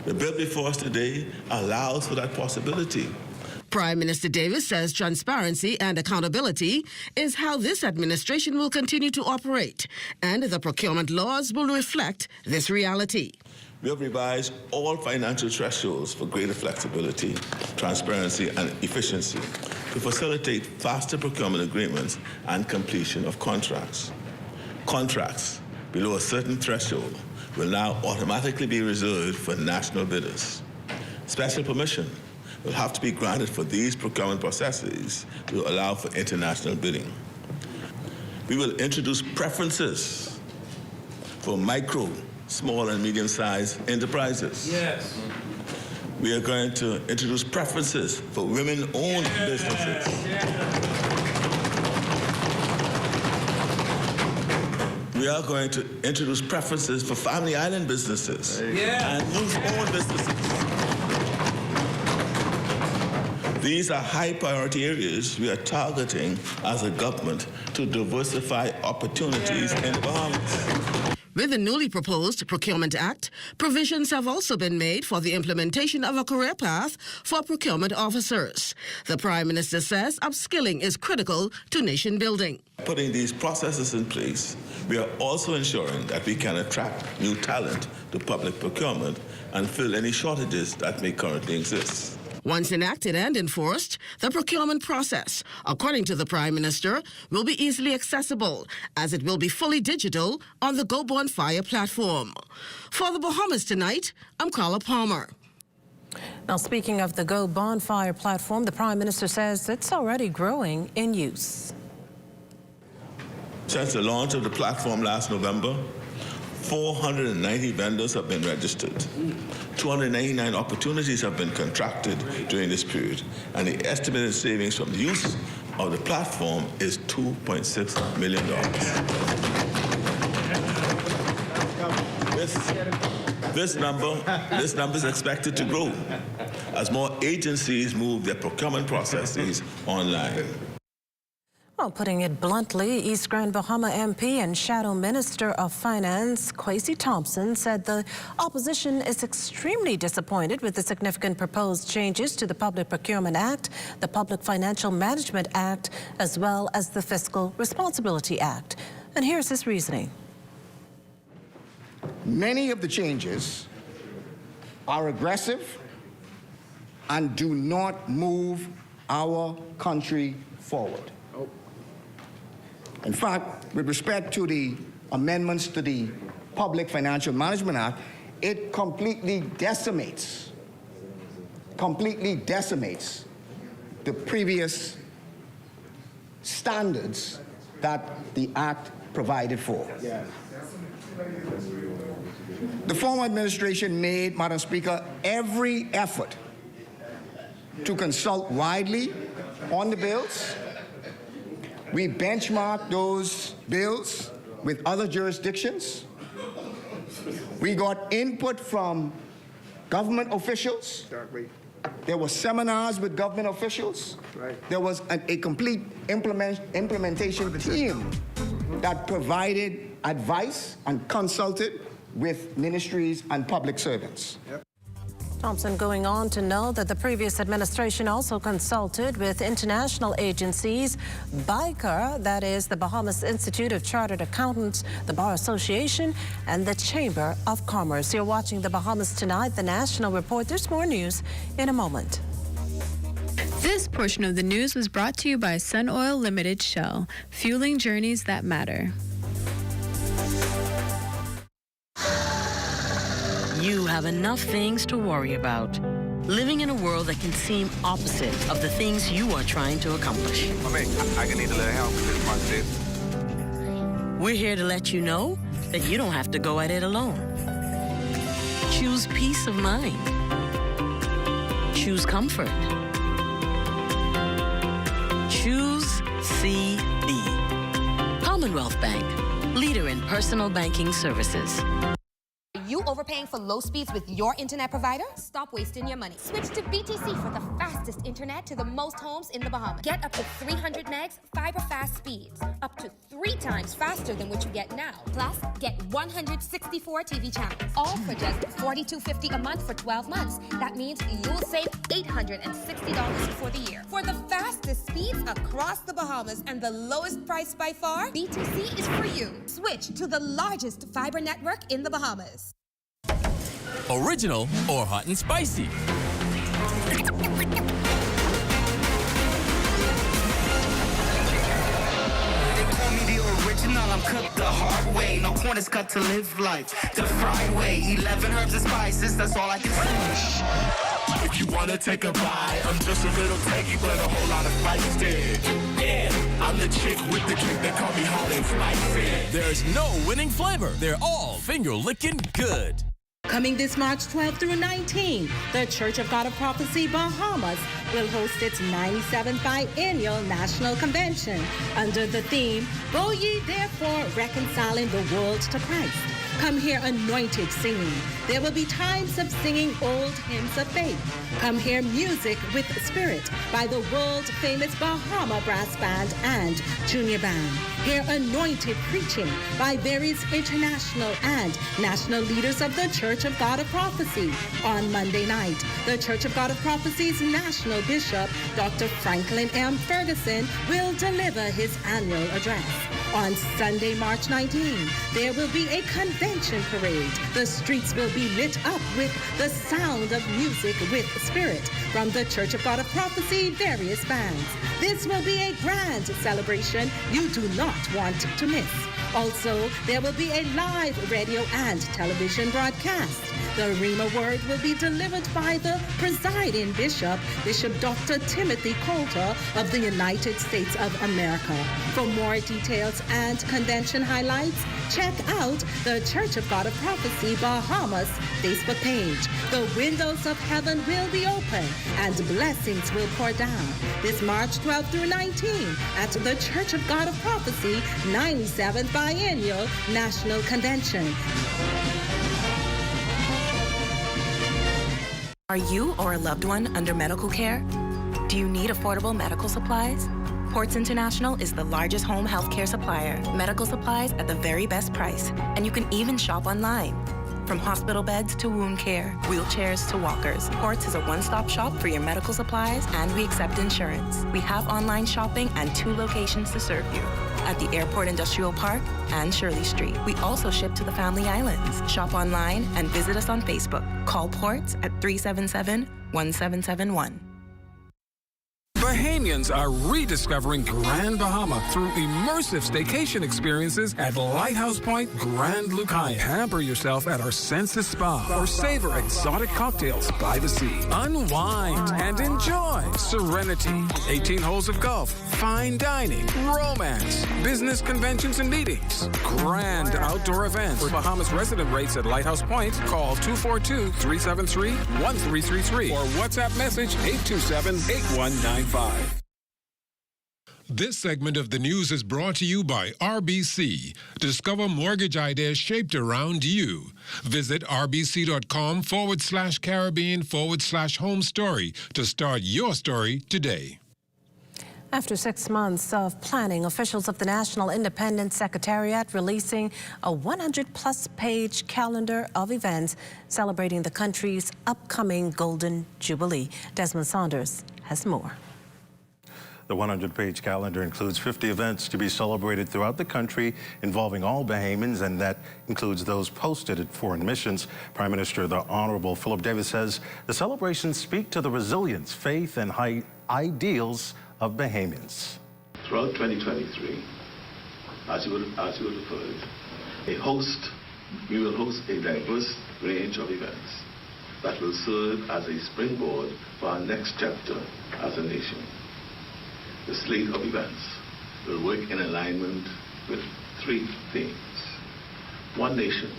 The bill before us today allows for that possibility. Prime Minister Davis says transparency and accountability is how this administration will continue to operate, and the procurement laws will reflect this reality. We have revised all financial thresholds for greater flexibility, transparency, and efficiency to facilitate faster procurement agreements and completion of contracts. Contracts below a certain threshold will now automatically be reserved for national bidders. Special permission will have to be granted for these procurement processes to allow for international bidding. We will introduce preferences for micro, small, and medium-sized enterprises. Yes. We are going to introduce preferences for women-owned businesses. We are going to introduce preferences for family island businesses and youth-owned businesses. These are high priority areas we are targeting as a government to diversify opportunities in the Bahamas. With the newly proposed Procurement Act, provisions have also been made for the implementation of a career path for procurement officers. The Prime Minister says upskilling is critical to nation building. Putting these processes in place, we are also ensuring that we can attract new talent to public procurement and fill any shortages that may currently exist. Once enacted and enforced, the procurement process, according to the Prime Minister, will be easily accessible, as it will be fully digital on the Go Bonfire platform. For the Bahamas Tonight, I'm Carla Palmer. Now, speaking of the Go Bonfire platform, the Prime Minister says it's already growing in use. Since the launch of the platform last November, 490 vendors have been registered. 299 opportunities have been contracted during this period, and the estimated savings from the use of the platform is $2.6 million. This number is expected to grow as more agencies move their procurement processes online. Well, putting it bluntly, East Grand Bahama MP and Shadow Minister of Finance, Kwesi Thompson, said the opposition is extremely disappointed with the significant proposed changes to the Public Procurement Act, the Public Financial Management Act, as well as the Fiscal Responsibility Act. And here's his reasoning. Many of the changes are aggressive and do not move our country forward. In fact, with respect to the amendments to the Public Financial Management Act, it completely decimates the previous standards that the Act provided for. Yes. The former administration made, Madam Speaker, every effort to consult widely on the bills. We benchmarked those bills with other jurisdictions. We got input from government officials. There were seminars with government officials. There was a complete implementation team that provided advice and consulted with ministries and public servants. Thompson going on to note that the previous administration also consulted with international agencies, BICAR, that is the Bahamas Institute of Chartered Accountants, the Bar Association, and the Chamber of Commerce. You're watching the Bahamas Tonight, the National Report. There's more news in a moment. This portion of the news was brought to you by Sun Oil Limited Shell, fueling journeys that matter. You have enough things to worry about. Living in a world that can seem opposite of the things you are trying to accomplish. I can need a little help with this month. We're here to let you know that you don't have to go at it alone. Choose peace of mind. Choose comfort. Choose CB. Commonwealth Bank, leader in personal banking services. Are you overpaying for low speeds with your internet provider? Stop wasting your money. Switch to BTC for the fastest internet to the most homes in the Bahamas. Get up to 300 megs fiber fast speeds, up to 3 times faster than what you get now. Plus, get 164 TV channels, all for just $42.50 a month for 12 months. That means you'll save $860 for the year. For the fastest speeds across the Bahamas and the lowest price by far, BTC is for you. Switch to the largest fiber network in the Bahamas. Original or hot and spicy? I'm cooked the hard way, no corners cut to live life the fried way. 11 herbs and spices, that's all I can say. If you wanna take a bite, I'm just a little tanky, but a whole lot of feisty. Yeah, I'm the chick with the drink, they call me hot and spicy. There's no winning flavor. They're all finger-licking good. Coming this March 12 through 19, the Church of God of Prophecy Bahamas will host its 97th biennial National Convention under the theme, Go Ye Therefore Reconciling the World to Christ. Come hear anointed singing. There will be times of singing old hymns of faith. Come hear music with spirit by the world-famous Bahama Brass Band and Junior Band. Hear anointed preaching by various international and national leaders of the Church of God of Prophecy. On Monday night, the Church of God of Prophecy's National Bishop, Dr. Franklin M. Ferguson, will deliver his annual address. On Sunday, March 19, there will be a convention parade. The streets will be lit up with the sound of music with spirit from the Church of God of Prophecy various bands. This will be a grand celebration you do not want to miss. Also, there will be a live radio and television broadcast. The Rhema word will be delivered by the presiding bishop, Bishop Dr. Timothy Coulter of the United States of America. For more details and convention highlights, check out the Church of God of Prophecy Bahamas Facebook page. The windows of heaven will be open and blessings will pour down this March 12 through 19 at the Church of God of Prophecy 97th Biennial National Convention. Are you or a loved one under medical care? Do you need affordable medical supplies? Ports International is the largest home health care supplier. Medical supplies at the very best price. And you can even shop online. From hospital beds to wound care, wheelchairs to walkers, Ports is a one-stop shop for your medical supplies, and we accept insurance. We have online shopping and 2 locations to serve you. At the Airport Industrial Park and Shirley Street. We also ship to the Family Islands. Shop online and visit us on Facebook. Call Ports at 377-1771. Bahamians are rediscovering Grand Bahama through immersive staycation experiences at Lighthouse Point Grand Lucaya. Pamper yourself at our Senses Spa or savor exotic cocktails by the sea. Unwind and enjoy serenity, 18 holes of golf, fine dining, romance, business conventions and meetings, grand outdoor events. For Bahamas resident rates at Lighthouse Point, call 242-373-1333 or WhatsApp message 827-8195. This segment of the news is brought to you by RBC. Discover mortgage ideas shaped around you. Visit rbc.com/Caribbean/home story to start your story today. After 6 months of planning, officials of the National Independence Secretariat releasing a 100-plus page calendar of events celebrating the country's upcoming Golden Jubilee. Desmond Saunders has more. The 100-page calendar includes 50 events to be celebrated throughout the country involving all Bahamians, and that includes those posted at foreign missions. Prime Minister the Honorable Philip Davis says the celebrations speak to the resilience, faith, and high ideals of Bahamians. Throughout 2023, as you would have heard, we will host a diverse range of events that will serve as a springboard for our next chapter as a nation. The slate of events will work in alignment with 3 themes. One nation,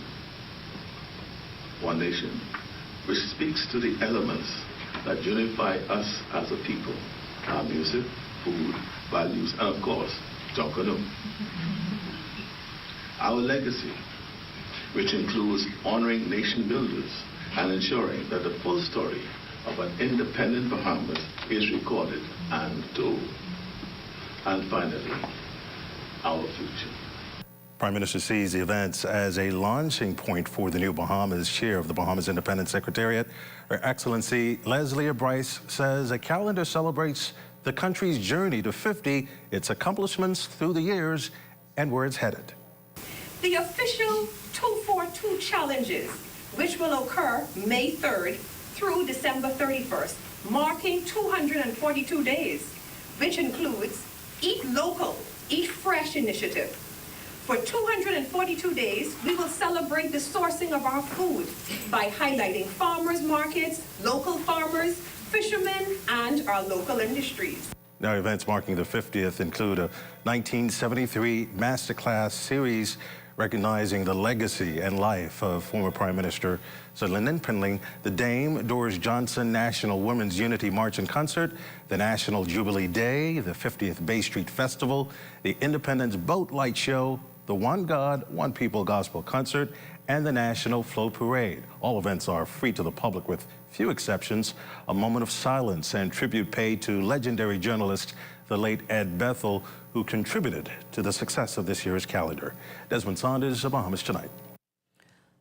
which speaks to the elements that unify us as a people: our music, food, values, and of course, John Canoe. Our legacy, which includes honoring nation builders and ensuring that the full story of an independent Bahamas is recorded and told. And finally, our future. Prime Minister sees the events as a launching point for the new Bahamas. Chair of the Bahamas Independence Secretariat, Her Excellency Leslie Bryce, says a calendar celebrates the country's journey to 50, its accomplishments through the years, and where it's headed. The official 242 challenges, which will occur May 3rd through December 31st, marking 242 days, which includes Eat Local, Eat Fresh initiative. For 242 days, we will celebrate the sourcing of our food by highlighting farmers markets, local farmers, fishermen, and our local industries. Now, events marking the 50th include a 1973 masterclass series recognizing the legacy and life of former Prime Minister Sir Lyndon Pinling, the Dame Doris Johnson National Women's Unity March and Concert, the National Jubilee Day, the 50th Bay Street Festival, the Independence Boat Light Show, the One God, One People Gospel Concert, and the National Float Parade. All events are free to the public with few exceptions. A moment of silence and tribute paid to legendary journalist, the late Ed Bethel, who contributed to the success of this year's calendar. Desmond Saunders, Bahamas Tonight.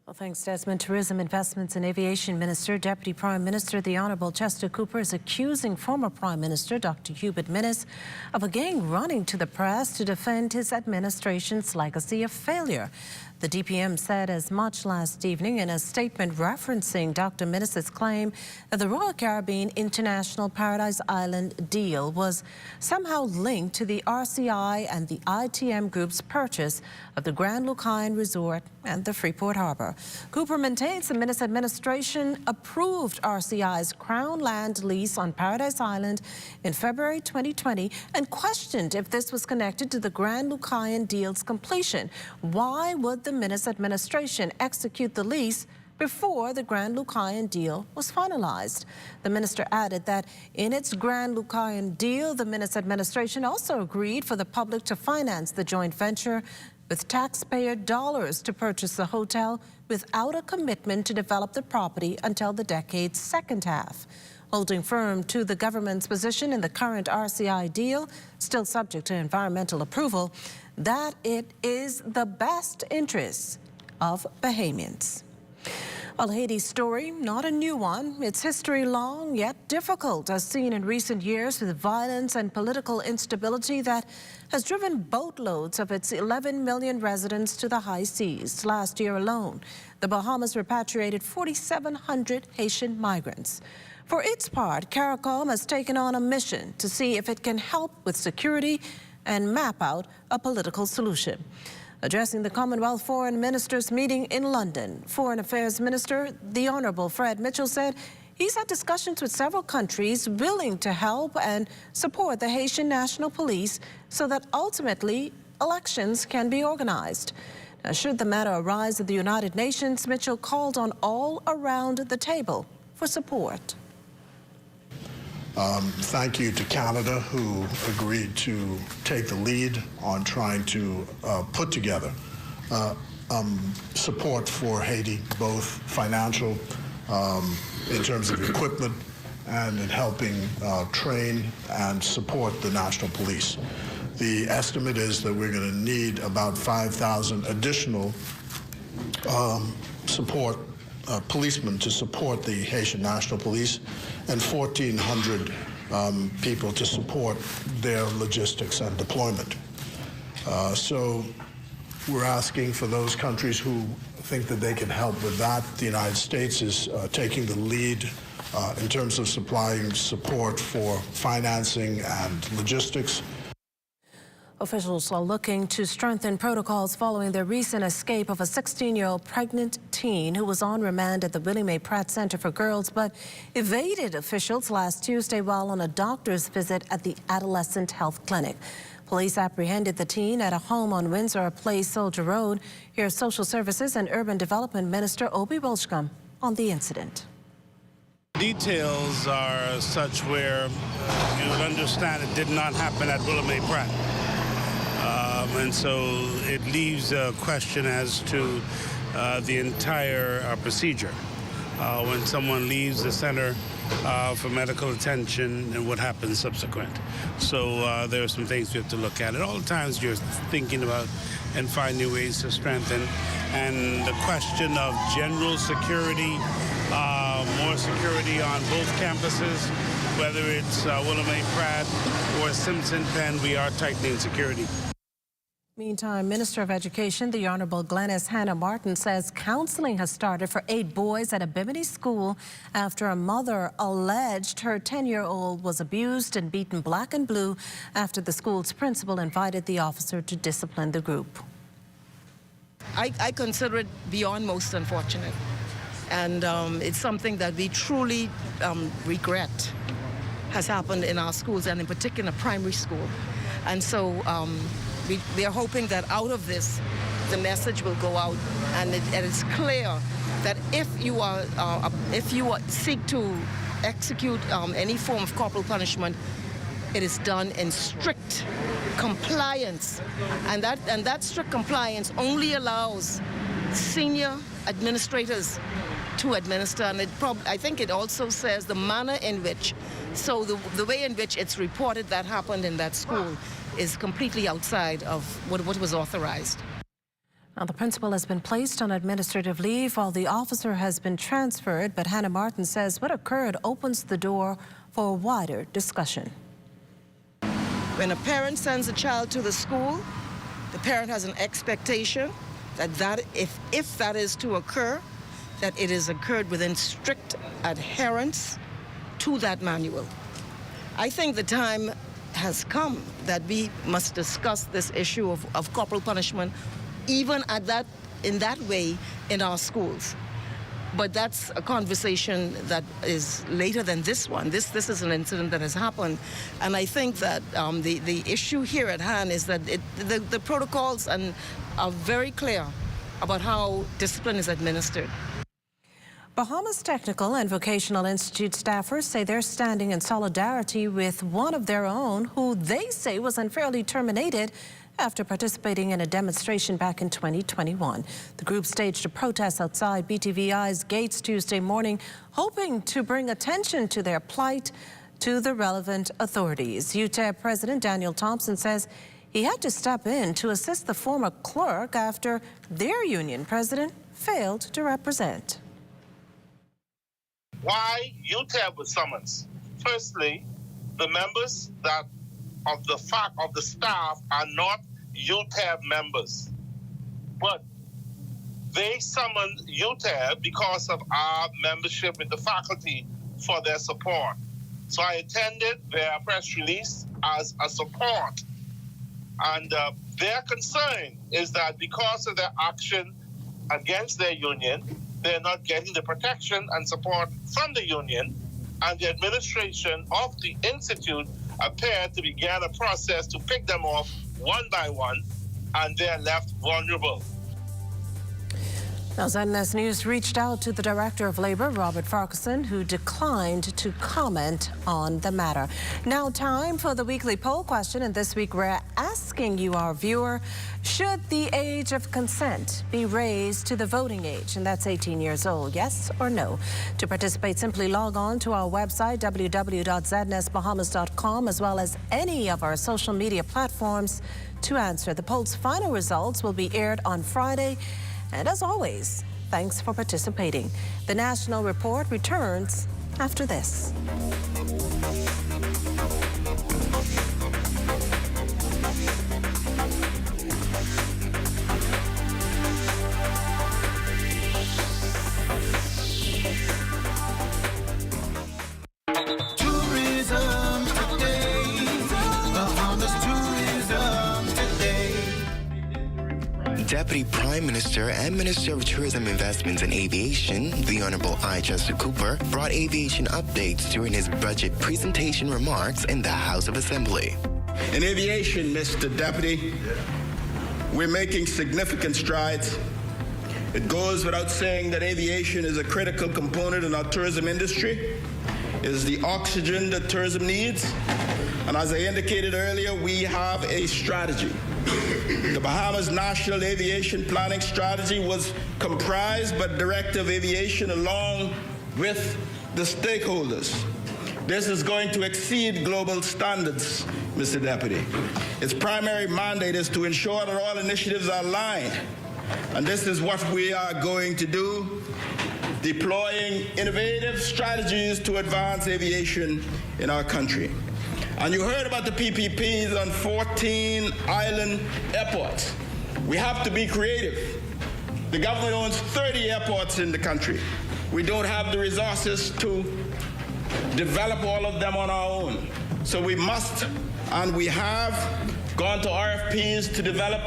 Well, thanks, Desmond. Tourism, Investments and Aviation Minister, Deputy Prime Minister, the Honorable Chester Cooper, is accusing former Prime Minister Dr. Hubert Minnis of again running to the press to defend his administration's legacy of failure. The DPM said as much last evening in a statement referencing Dr. Minnis's claim that the Royal Caribbean International Paradise Island deal was somehow linked to the RCI and the ITM Group's purchase of the Grand Lucayan Resort and the Freeport Harbor. Cooper maintains the Minnis administration approved RCI's Crown land lease on Paradise Island in February 2020 and questioned if this was connected to the Grand Lucayan deal's completion. Why would the Minnis administration execute the lease before the Grand Lucayan deal was finalized? The minister added that in its Grand Lucayan deal, the Minnis administration also agreed for the public to finance the joint venture with taxpayer dollars to purchase the hotel without a commitment to develop the property until the decade's second half. Holding firm to the government's position in the current RCI deal, still subject to environmental approval, that it is the best interests of Bahamians. Well, Haiti's story, not a new one. Its history long yet difficult, as seen in recent years with violence and political instability that has driven boatloads of its 11 million residents to the high seas. Last year alone, the Bahamas repatriated 4,700 Haitian migrants. For its part, CARICOM has taken on a mission to see if it can help with security and map out a political solution. Addressing the Commonwealth Foreign Ministers meeting in London, Foreign Affairs Minister, the Honorable Fred Mitchell, said he's had discussions with several countries willing to help and support the Haitian National Police so that ultimately elections can be organized. Now, should the matter arise at the United Nations, Mitchell called on all around the table for support. Thank you to Canada, who agreed to take the lead on trying to put together support for Haiti, both financial in terms of equipment and in helping train and support the National Police. The estimate is that we're going to need about 5,000 additional policemen to support the Haitian National Police and 1,400 people to support their logistics and deployment. So we're asking for those countries who think that they can help with that. The United States is taking the lead in terms of supplying support for financing and logistics. Officials are looking to strengthen protocols following the recent escape of a 16-year-old pregnant teen who was on remand at the Willie Mae Pratt Center for Girls, but evaded officials last Tuesday while on a doctor's visit at the Adolescent Health Clinic. Police apprehended the teen at a home on Windsor Place, Soldier Road. Here's Social Services and Urban Development Minister Obi Welshcombe on the incident. Details are such where you would understand it did not happen at Willie Mae Pratt. And so it leaves a question as to the entire procedure. When someone leaves the center for medical attention and what happens subsequent. So there are some things we have to look at. At all times you're thinking about and finding ways to strengthen. And the question of general security, more security on both campuses, whether it's Willie Mae Pratt or Simpson Penn, we are tightening security. Meantime, Minister of Education, the Honorable Glenys Hannah Martin, says counseling has started for 8 boys at a Bimini school after a mother alleged her 10-year-old was abused and beaten black and blue after the school's principal invited the officer to discipline the group. I consider it beyond most unfortunate. And it's something that we truly regret has happened in our schools, and in particular primary school. And so we are hoping that out of this, the message will go out, and it's clear that if you seek to execute any form of corporal punishment, it is done in strict compliance, and that strict compliance only allows senior administrators to administer, and I think it also says the manner in which, so the way in which it's reported that happened in that school is completely outside of what was authorized. Now, the principal has been placed on administrative leave while the officer has been transferred, but Hannah Martin says what occurred opens the door for a wider discussion. When a parent sends a child to the school, the parent has an expectation that if that is to occur, that it is occurred within strict adherence to that manual. I think the time has come that we must discuss this issue of corporal punishment, even in that way in our schools. But that's a conversation that is later than this one. This is an incident that has happened, and I think that the issue here at hand is that the protocols are very clear about how discipline is administered. Bahama's Technical and Vocational Institute staffers say they're standing in solidarity with one of their own who they say was unfairly terminated after participating in a demonstration back in 2021. The group staged a protest outside BTVI's gates Tuesday morning, hoping to bring attention to their plight to the relevant authorities. UTEP President Daniel Thompson says he had to step in to assist the former clerk after their union president failed to represent. Why UTEP was summoned? Firstly, the members of the staff are not UTEP members, but they summoned UTEP because of our membership in the faculty for their support. So I attended their press release as a support, and their concern is that because of their action against their union, they're not getting the protection and support from the union, and the administration of the institute appeared to begin a process to pick them off one by one, and they're left vulnerable. Now, ZNS News reached out to the Director of Labor, Robert Farquharson, who declined to comment on the matter. Now, time for the weekly poll question, and this week we're asking you, our viewer, should the age of consent be raised to the voting age? And that's 18 years old, yes or no? To participate, simply log on to our website, www.znsbahamas.com, as well as any of our social media platforms to answer. The poll's final results will be aired on Friday. And as always, thanks for participating. The National Report returns after this. Deputy Prime Minister and Minister of Tourism, Investments and Aviation, the Honorable I. Chester Cooper, brought aviation updates during his budget presentation remarks in the House of Assembly. In aviation, Mr. Deputy, we're making significant strides. It goes without saying that aviation is a critical component in our tourism industry. It is the oxygen that tourism needs. And as I indicated earlier, we have a strategy. The Bahamas National Aviation Planning Strategy was comprised by Director of Aviation along with the stakeholders. This is going to exceed global standards, Mr. Deputy. Its primary mandate is to ensure that all initiatives are aligned. And this is what we are going to do, deploying innovative strategies to advance aviation in our country. And you heard about the PPPs on 14 island airports. We have to be creative. The government owns 30 airports in the country. We don't have the resources to develop all of them on our own. So we must, and we have, gone to RFPs to develop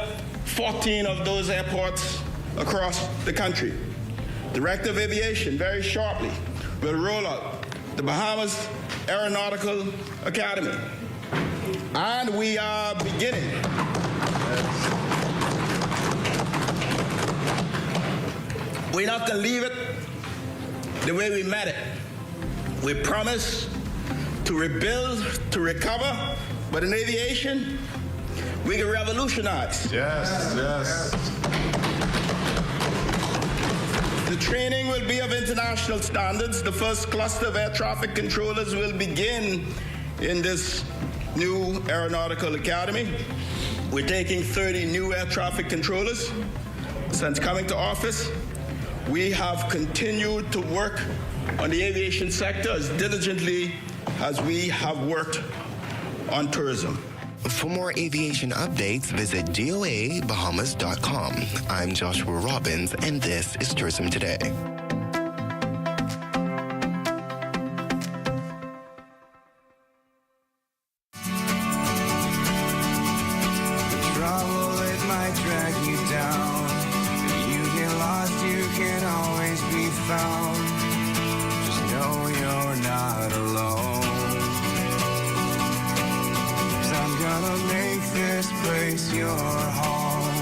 14 of those airports across the country. Director of Aviation, very shortly, will roll out the Bahamas Aeronautical Academy. And we are beginning. We're not going to leave it the way we met it. We promise to rebuild, to recover, but in aviation, we can revolutionize. Yes, yes. The training will be of international standards. The first cluster of air traffic controllers will begin in this new Aeronautical Academy. We're taking 30 new air traffic controllers. Since coming to office, we have continued to work on the aviation sector as diligently as we have worked on tourism. For more aviation updates, visit doabahamas.com. I'm Joshua Robbins, and this is Tourism Today. Trouble, it might drag you down. If you get lost, you can always be found. Just know you're not alone. I'm gonna make this place your home.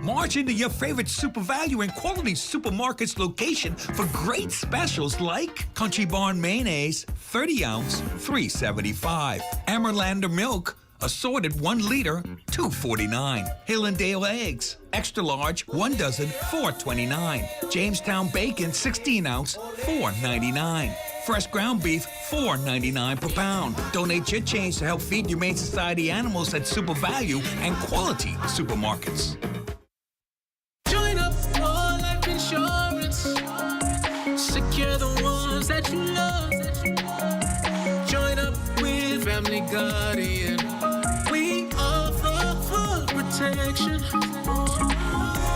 March into your favorite Super Value and Quality Supermarkets location for great specials like Country Barn Mayonnaise, 30 ounce, $3.75. Amerlander Milk, assorted 1 liter, $2.49. Hillandale eggs, extra large, 1 dozen, $4.29. Jamestown bacon, 16 ounce, $4.99. Fresh ground beef, $4.99 per pound. Donate your change to help feed Humane Society animals at Super Value and Quality Supermarkets. Join up for life insurance. Secure the ones that you love. Join up with Family Guardian. Protection.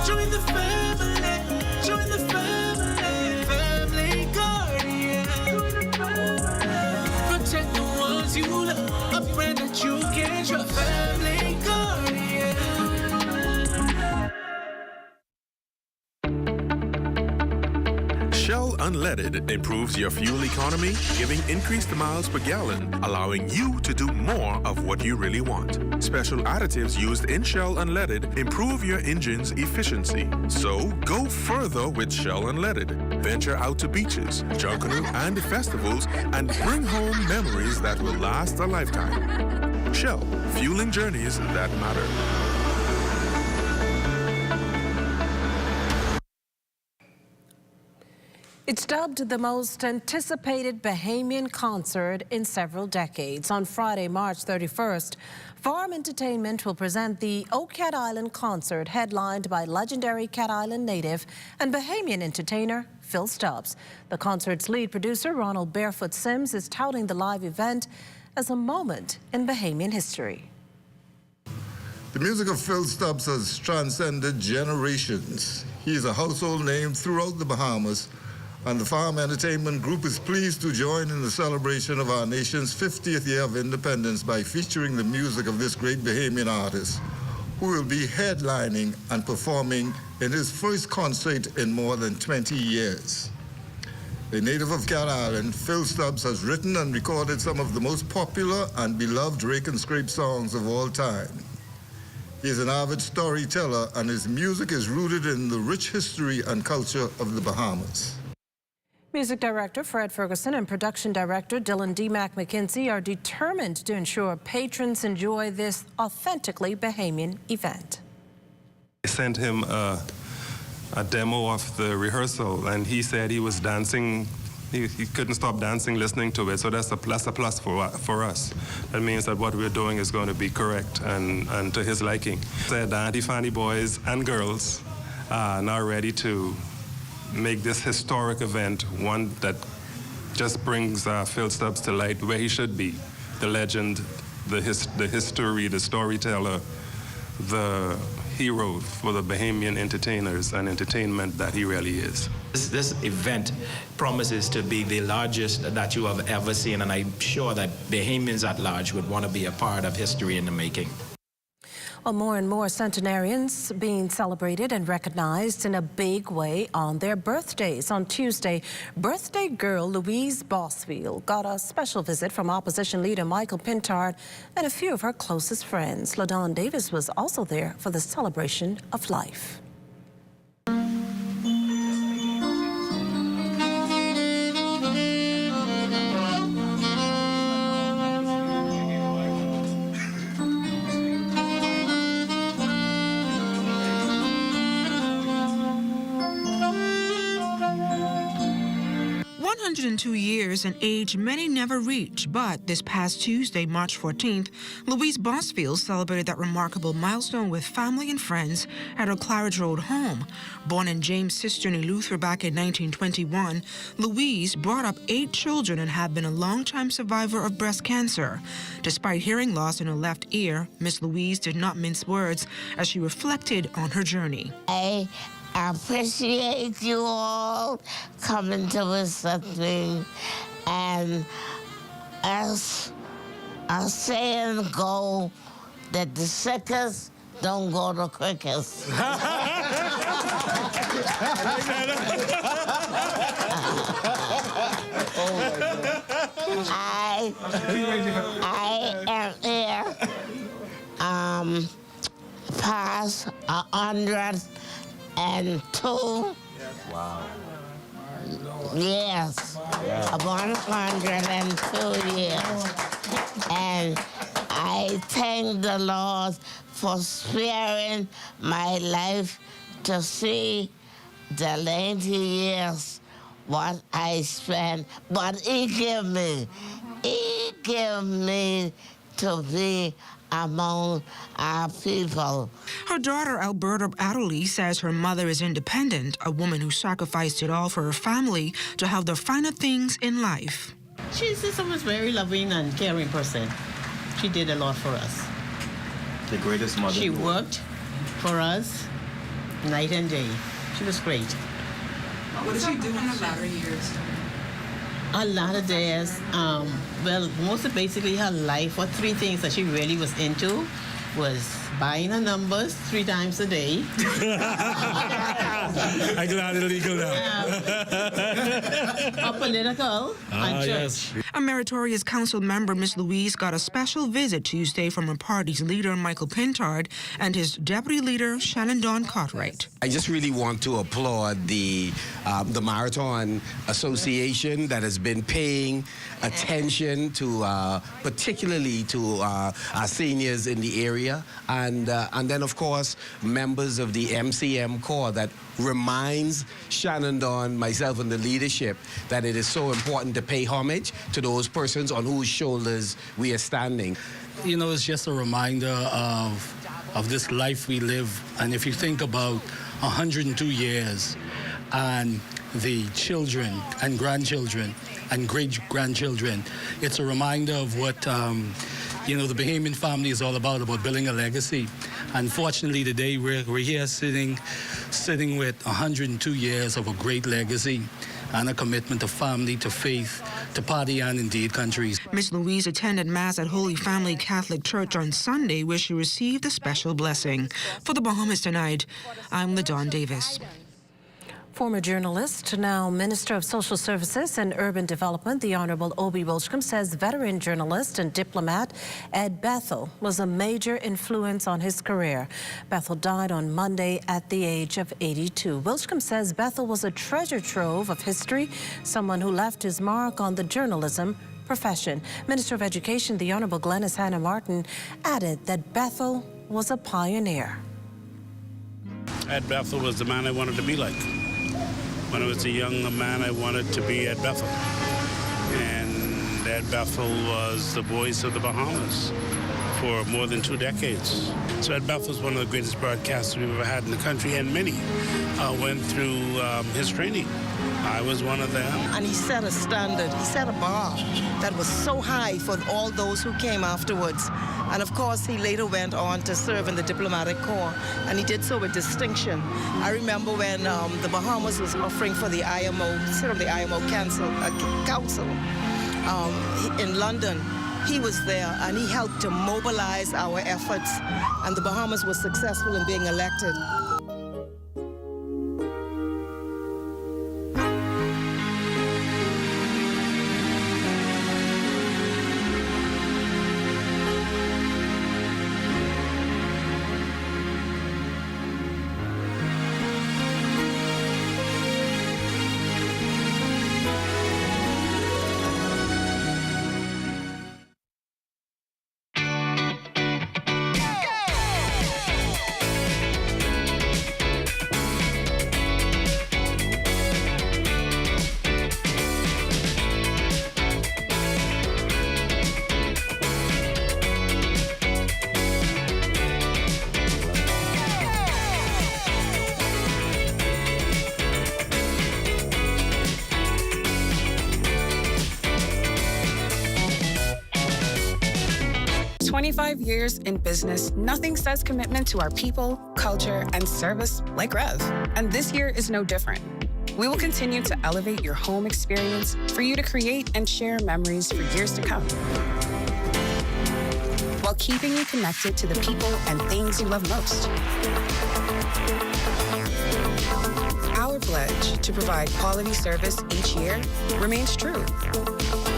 Join the family. Join the family. Family Guardian. Protect the ones you love. A brand that you can trust. Family Guardian. Show Shell Unleaded improves your fuel economy, giving increased miles per gallon, allowing you to do more of what you really want. Special additives used in Shell Unleaded improve your engine's efficiency. So go further with Shell Unleaded. Venture out to beaches, Junkanoo, and festivals and bring home memories that will last a lifetime. Shell, fueling journeys that matter. It's dubbed the most anticipated Bahamian concert in several decades. On Friday, March 31st, Farm Entertainment will present the O Cat Island concert, headlined by legendary Cat Island native and Bahamian entertainer Phil Stubbs. The concert's lead producer, Ronald Barefoot Sims, is touting the live event as a moment in Bahamian history. The music of Phil Stubbs has transcended generations. He is a household name throughout the Bahamas, and the Farm Entertainment Group is pleased to join in the celebration of our nation's 50th year of independence by featuring the music of this great Bahamian artist, who will be headlining and performing in his first concert in more than 20 years. A native of Cat Island, Phil Stubbs has written and recorded some of the most popular and beloved rake and scrape songs of all time. He is an avid storyteller, and his music is rooted in the rich history and culture of the Bahamas. Music director Fred Ferguson and production director Dylan D. McKenzie are determined to ensure patrons enjoy this authentically Bahamian event. I sent him a demo of the rehearsal, and he said he was dancing. He couldn't stop dancing listening to it, so that's a plus for us. That means that what we're doing is going to be correct and to his liking. Said Auntie Fanny boys and girls are now ready to make this historic event one that just brings Phil Stubbs to light where he should be. The legend, the history, the storyteller, the hero for the Bahamian entertainers and entertainment that he really is. This event promises to be the largest that you have ever seen, and I'm sure that Bahamians at large would want to be a part of history in the making. Well, more and more centenarians being celebrated and recognized in a big way on their birthdays. On Tuesday, birthday girl Louise Bosfield got a special visit from opposition leader Michael Pintard and a few of her closest friends. LaDawn Davis was also there for the celebration of life. 102 years, an age many never reach, but this past Tuesday, March 14th, Louise Bosfield celebrated that remarkable milestone with family and friends at her Claridge Road home. Born in James Cistern, Eleuthera back in 1921, Louise brought up 8 children and had been a longtime survivor of breast cancer. Despite hearing loss in her left ear, Miss Louise did not mince words as she reflected on her journey. I appreciate you all coming to visit me, and as a saying go, that the sickest don't go the quickest. I am here past 102. Wow. Yes, 102 years. And I thank the Lord for sparing my life to see the 90 years what I spent. But He gave me to be among our people. Her daughter, Alberta Adderley, says her mother is independent, a woman who sacrificed it all for her family to have the finer things in life. She's someone very loving and caring person. She did a lot for us. The greatest mother. She worked for us night and day. She was great. What did she do in her latter years? A lot of days, well, most of basically her life, what 3 things that she really was into was buying the numbers 3 times a day. I'm glad it's legal now. A political and church. A meritorious council member, Ms. Louise, got a special visit Tuesday from her party's leader, Michael Pintard, and his deputy leader, Shannon Dawn Cartwright. I just really want to applaud the Marathon Association that has been paying attention to, particularly to our seniors in the area, and then of course members of the MCM Corps that reminds Shannon Dawn, myself, and the leadership that it is so important to pay homage to those persons on whose shoulders we are standing. You know, it's just a reminder of this life we live, and if you think about 102 years and the children and grandchildren and great-grandchildren, it's a reminder of what you know, the Bahamian family is all about building a legacy. Unfortunately, today we're here sitting with 102 years of a great legacy and a commitment to family, to faith, to party, and indeed countries. Ms. Louise attended Mass at Holy Family Catholic Church on Sunday, where she received a special blessing. For the Bahamas Tonight, I'm LaDawn Davis. Former journalist, now Minister of Social Services and Urban Development, the Honorable Obi Wilchcombe, says veteran journalist and diplomat Ed Bethel was a major influence on his career. Bethel died on Monday at the age of 82. Wilchcombe says Bethel was a treasure trove of history, someone who left his mark on the journalism profession. Minister of Education, the Honorable Glenys Hannah Martin, added that Bethel was a pioneer. Ed Bethel was the man I wanted to be like. When I was a young man, I wanted to be Ed Bethel. And Ed Bethel was the voice of the Bahamas for more than 2 decades. So Ed Bethel is one of the greatest broadcasters we've ever had in the country, and many went through his training. I was one of them. And he set a standard, he set a bar that was so high for all those who came afterwards. And of course, he later went on to serve in the diplomatic corps, and he did so with distinction. I remember when the Bahamas was offering for the IMO, sort of the IMO council in London. He was there, and he helped to mobilize our efforts, and the Bahamas was successful in being elected. For 25 years in business, nothing says commitment to our people, culture, and service like Rev. And this year is no different. We will continue to elevate your home experience for you to create and share memories for years to come, while keeping you connected to the people and things you love most. Our pledge to provide quality service each year remains true.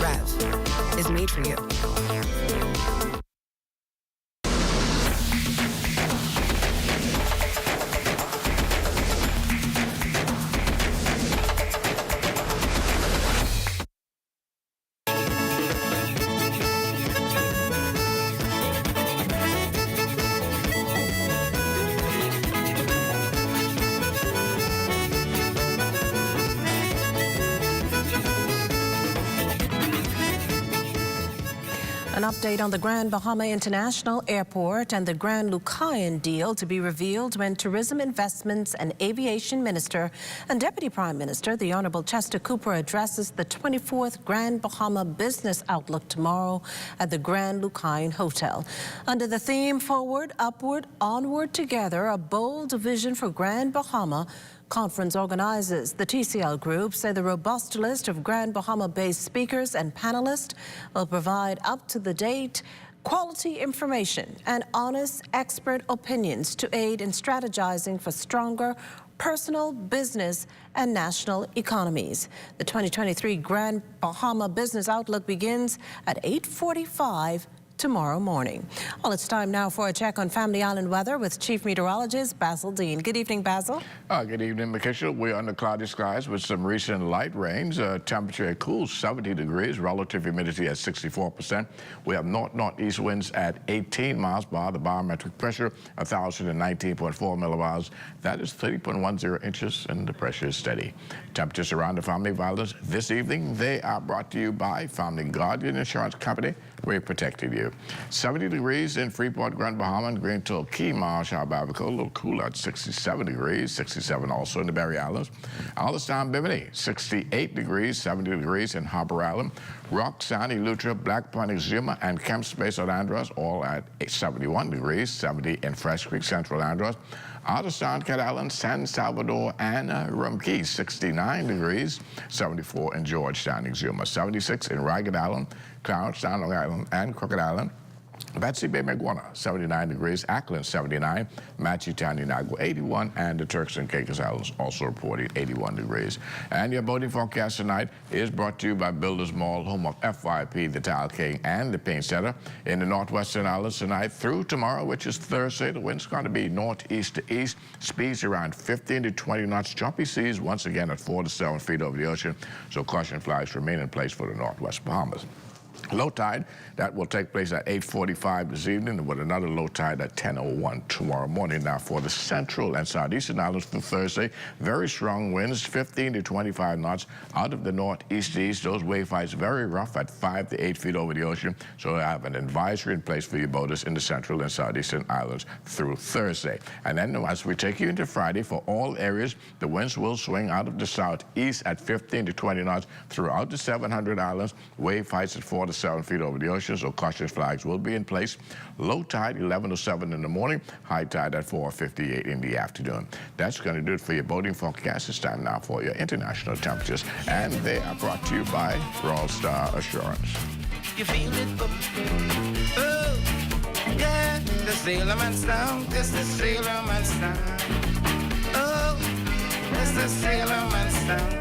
Rev is made for you. An update on the Grand Bahama International Airport and the Grand Lucayan deal to be revealed when Tourism, Investments and Aviation Minister and Deputy Prime Minister, the Honorable Chester Cooper, addresses the 24th Grand Bahama Business Outlook tomorrow at the Grand Lucayan Hotel. Under the theme, Forward, Upward, Onward Together, a bold vision for Grand Bahama, conference organizers, the TCL Group, say the robust list of Grand Bahama-based speakers and panelists will provide up-to-the-date quality information, and honest expert opinions to aid in strategizing for stronger personal, business, and national economies. The 2023 Grand Bahama Business Outlook begins at 8:45 tomorrow morning. Well, it's time now for a check on Family Island weather with Chief Meteorologist Basil Dean. Good evening, Basil. Good evening, Makisha. We're under cloudy skies with some recent light rains. Temperature a cool 70 degrees, relative humidity at 64%. We have north-northeast winds at 18 miles per hour. The barometric pressure 1,019.4 millibars. That is 30.10 inches, and the pressure is steady. Temperatures around the family violence this evening, they are brought to you by Family Guardian Insurance Company. We protected you. 70 degrees in Freeport, Grand Bahama, and Green Toll Key, Marshall, Babaco. A little cooler at 67 degrees, 67 also in the Berry Islands. Allenstown, Bimini, 68 degrees, 70 degrees in Harbor Island. Rock, Sandy, Lutra, Black Point, Exuma, and Camp Space at Andros, all at 71 degrees, 70 in Fresh Creek, Central Andros. Allenstown, Cat Island, San Salvador, and Rum Key, 69 degrees, 74 in Georgetown, Exuma, 76 in Ragged Island, Clarence, Long Island, and Crooked Island. Betsy Bay, Maguana, 79 degrees, Ackland, 79, Matchitown, Inagua, 81, and the Turks and Caicos Islands also reporting 81 degrees. And your boating forecast tonight is brought to you by Builders Mall, home of FYP, the Tile King, and the Paint Center. In the Northwestern Islands tonight through tomorrow, which is Thursday, the wind's going to be northeast to east, speeds around 15 to 20 knots, jumpy seas once again at 4 to 7 feet over the ocean, so caution flags remain in place for the Northwest Bahamas. Low tide, that will take place at 8:45 this evening, with another low tide at 10:01 tomorrow morning. Now, for the central and southeastern islands for Thursday, very strong winds, 15 to 25 knots out of the northeast-east. Those wave heights very rough at 5 to 8 feet over the ocean. So I have an advisory in place for your boaters in the central and southeastern islands through Thursday. And then as we take you into Friday, for all areas, the winds will swing out of the southeast at 15 to 20 knots throughout the 700 islands. Wave heights at 4 to 7 feet over the ocean, so caution flags will be in place. Low tide 11 to 7 in the morning, high tide at 4:58 in the afternoon. That's going to do it for your boating forecast. It's time now for your international temperatures, and they are brought to you by Royal Star Assurance. You feel it? Oh, yeah, the sailorman's down. This the sailorman's down. Oh, this the sailorman's down.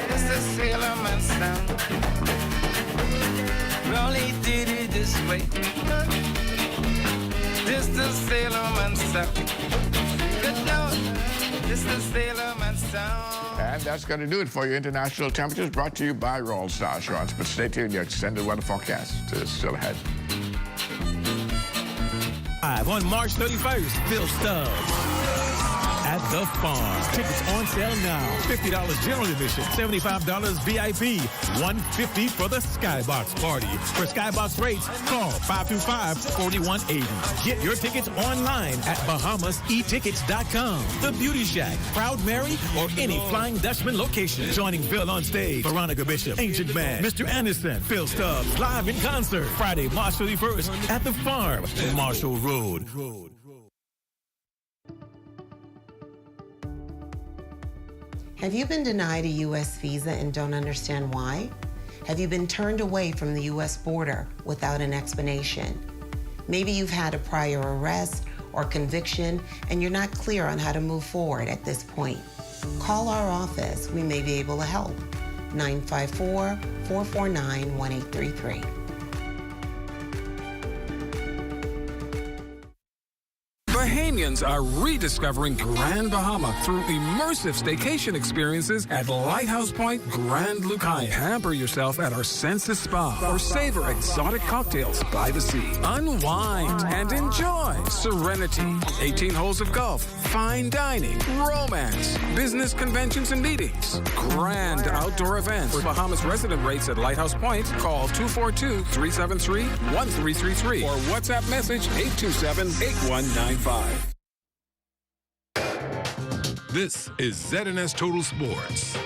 This the sailorman's down. Raleigh did it this way. This the sailorman's down. Good Lord, this the sailorman's down. And that's going to do it for your international temperatures, brought to you by Royal Star Assurance. But stay tuned, your extended weather forecast is still ahead. On March 31st, Phil Stubbs at the Farm. Tickets on sale now. $50 general admission, $75 VIP, $150 for the Skybox party. For Skybox rates, call 525-4180. Get your tickets online at BahamasEtickets.com. The Beauty Shack, Proud Mary, or any Flying Dutchman location. Joining Phil on stage, Veronica Bishop, Ancient Man, Mr. Anderson, Phil Stubbs, live in concert, Friday, March 31st at the Farm, Marshall Road. Have you been denied a U.S. visa and don't understand why? Have you been turned away from the U.S. border without an explanation? Maybe you've had a prior arrest or conviction and you're not clear on how to move forward at this point. Call our office. We may be able to help. 954-449-1833. Bahamians are rediscovering Grand Bahama through immersive staycation experiences at Lighthouse Point Grand Lucaya. Pamper yourself at our Senses Spa or savor exotic cocktails by the sea. Unwind and enjoy serenity, 18 holes of golf, fine dining, romance, business conventions and meetings, grand outdoor events. For Bahamas resident rates at Lighthouse Point, call 242-373-1333 or WhatsApp message 827-8195. This is ZNS Total Sports.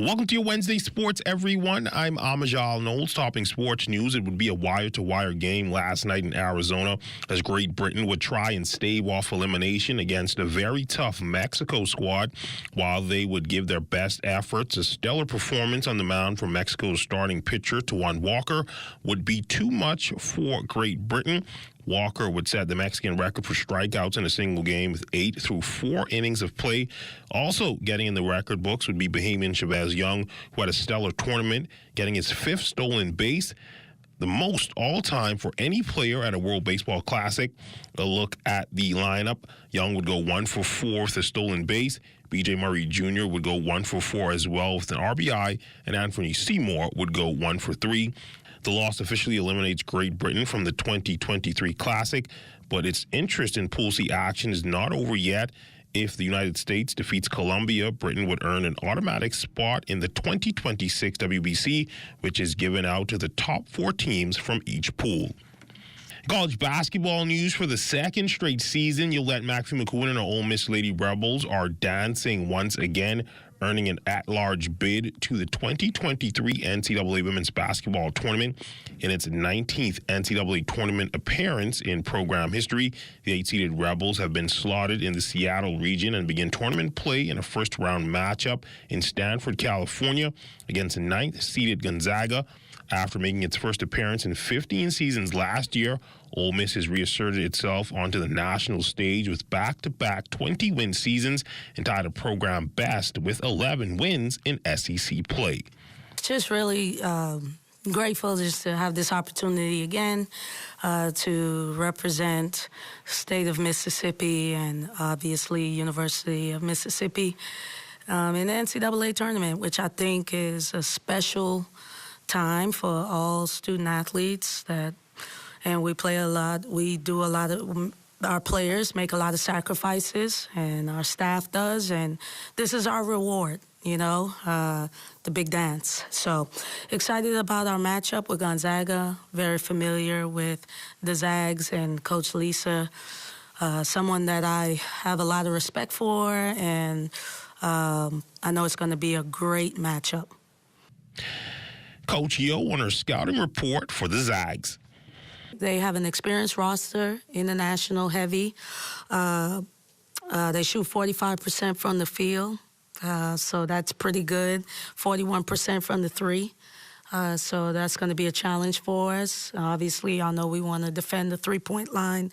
Welcome to your Wednesday Sports, everyone. I'm Amajal Knowles, topping sports news. It would be a wire-to-wire game last night in Arizona as Great Britain would try and stave off elimination against a very tough Mexico squad. While they would give their best efforts, a stellar performance on the mound from Mexico's starting pitcher, Tawan Walker, would be too much for Great Britain. Walker would set the Mexican record for strikeouts in a single game with 8 through 4 innings of play. Also getting in the record books would be Bahamian Chavez Young, who had a stellar tournament, getting his 5th stolen base, the most all-time for any player at a World Baseball Classic. A look at the lineup. Young would go 1 for 4 with a stolen base. B.J. Murray Jr. would go 1 for 4 as well with an RBI, and Anthony Seymour would go 1 for 3. The loss officially eliminates Great Britain from the 2023 Classic, but its interest in Pool C action is not over yet. If the United States defeats Colombia, Britain would earn an automatic spot in the 2026 WBC, which is given out to the top 4 teams from each pool. College basketball news for the second straight season. Yolette Maxey-McEwen and our Ole Miss Lady Rebels are dancing once again, earning an at-large bid to the 2023 NCAA Women's Basketball Tournament. In its 19th NCAA Tournament appearance in program history, the 8-seeded Rebels have been slotted in the Seattle region and begin tournament play in a first-round matchup in Stanford, California, against 9th-seeded Gonzaga. After making its first appearance in 15 seasons last year, Ole Miss has reasserted itself onto the national stage with back-to-back 20-win seasons and tied a program best with 11 wins in SEC play. Just really grateful just to have this opportunity again to represent state of Mississippi and obviously University of Mississippi in the NCAA tournament, which I think is a special time for all student athletes and we play a lot. We do a lot of, our players make a lot of sacrifices, and our staff does, and this is our reward, you know, the big dance. So excited about our matchup with Gonzaga, very familiar with the Zags and Coach Lisa, someone that I have a lot of respect for, and I know it's going to be a great matchup. Coach Yo on her scouting report for the Zags. They have an experienced roster in the national heavy. They shoot 45% from the field, so that's pretty good. 41% from the 3. So that's going to be a challenge for us. Obviously, I know we want to defend the 3-point line.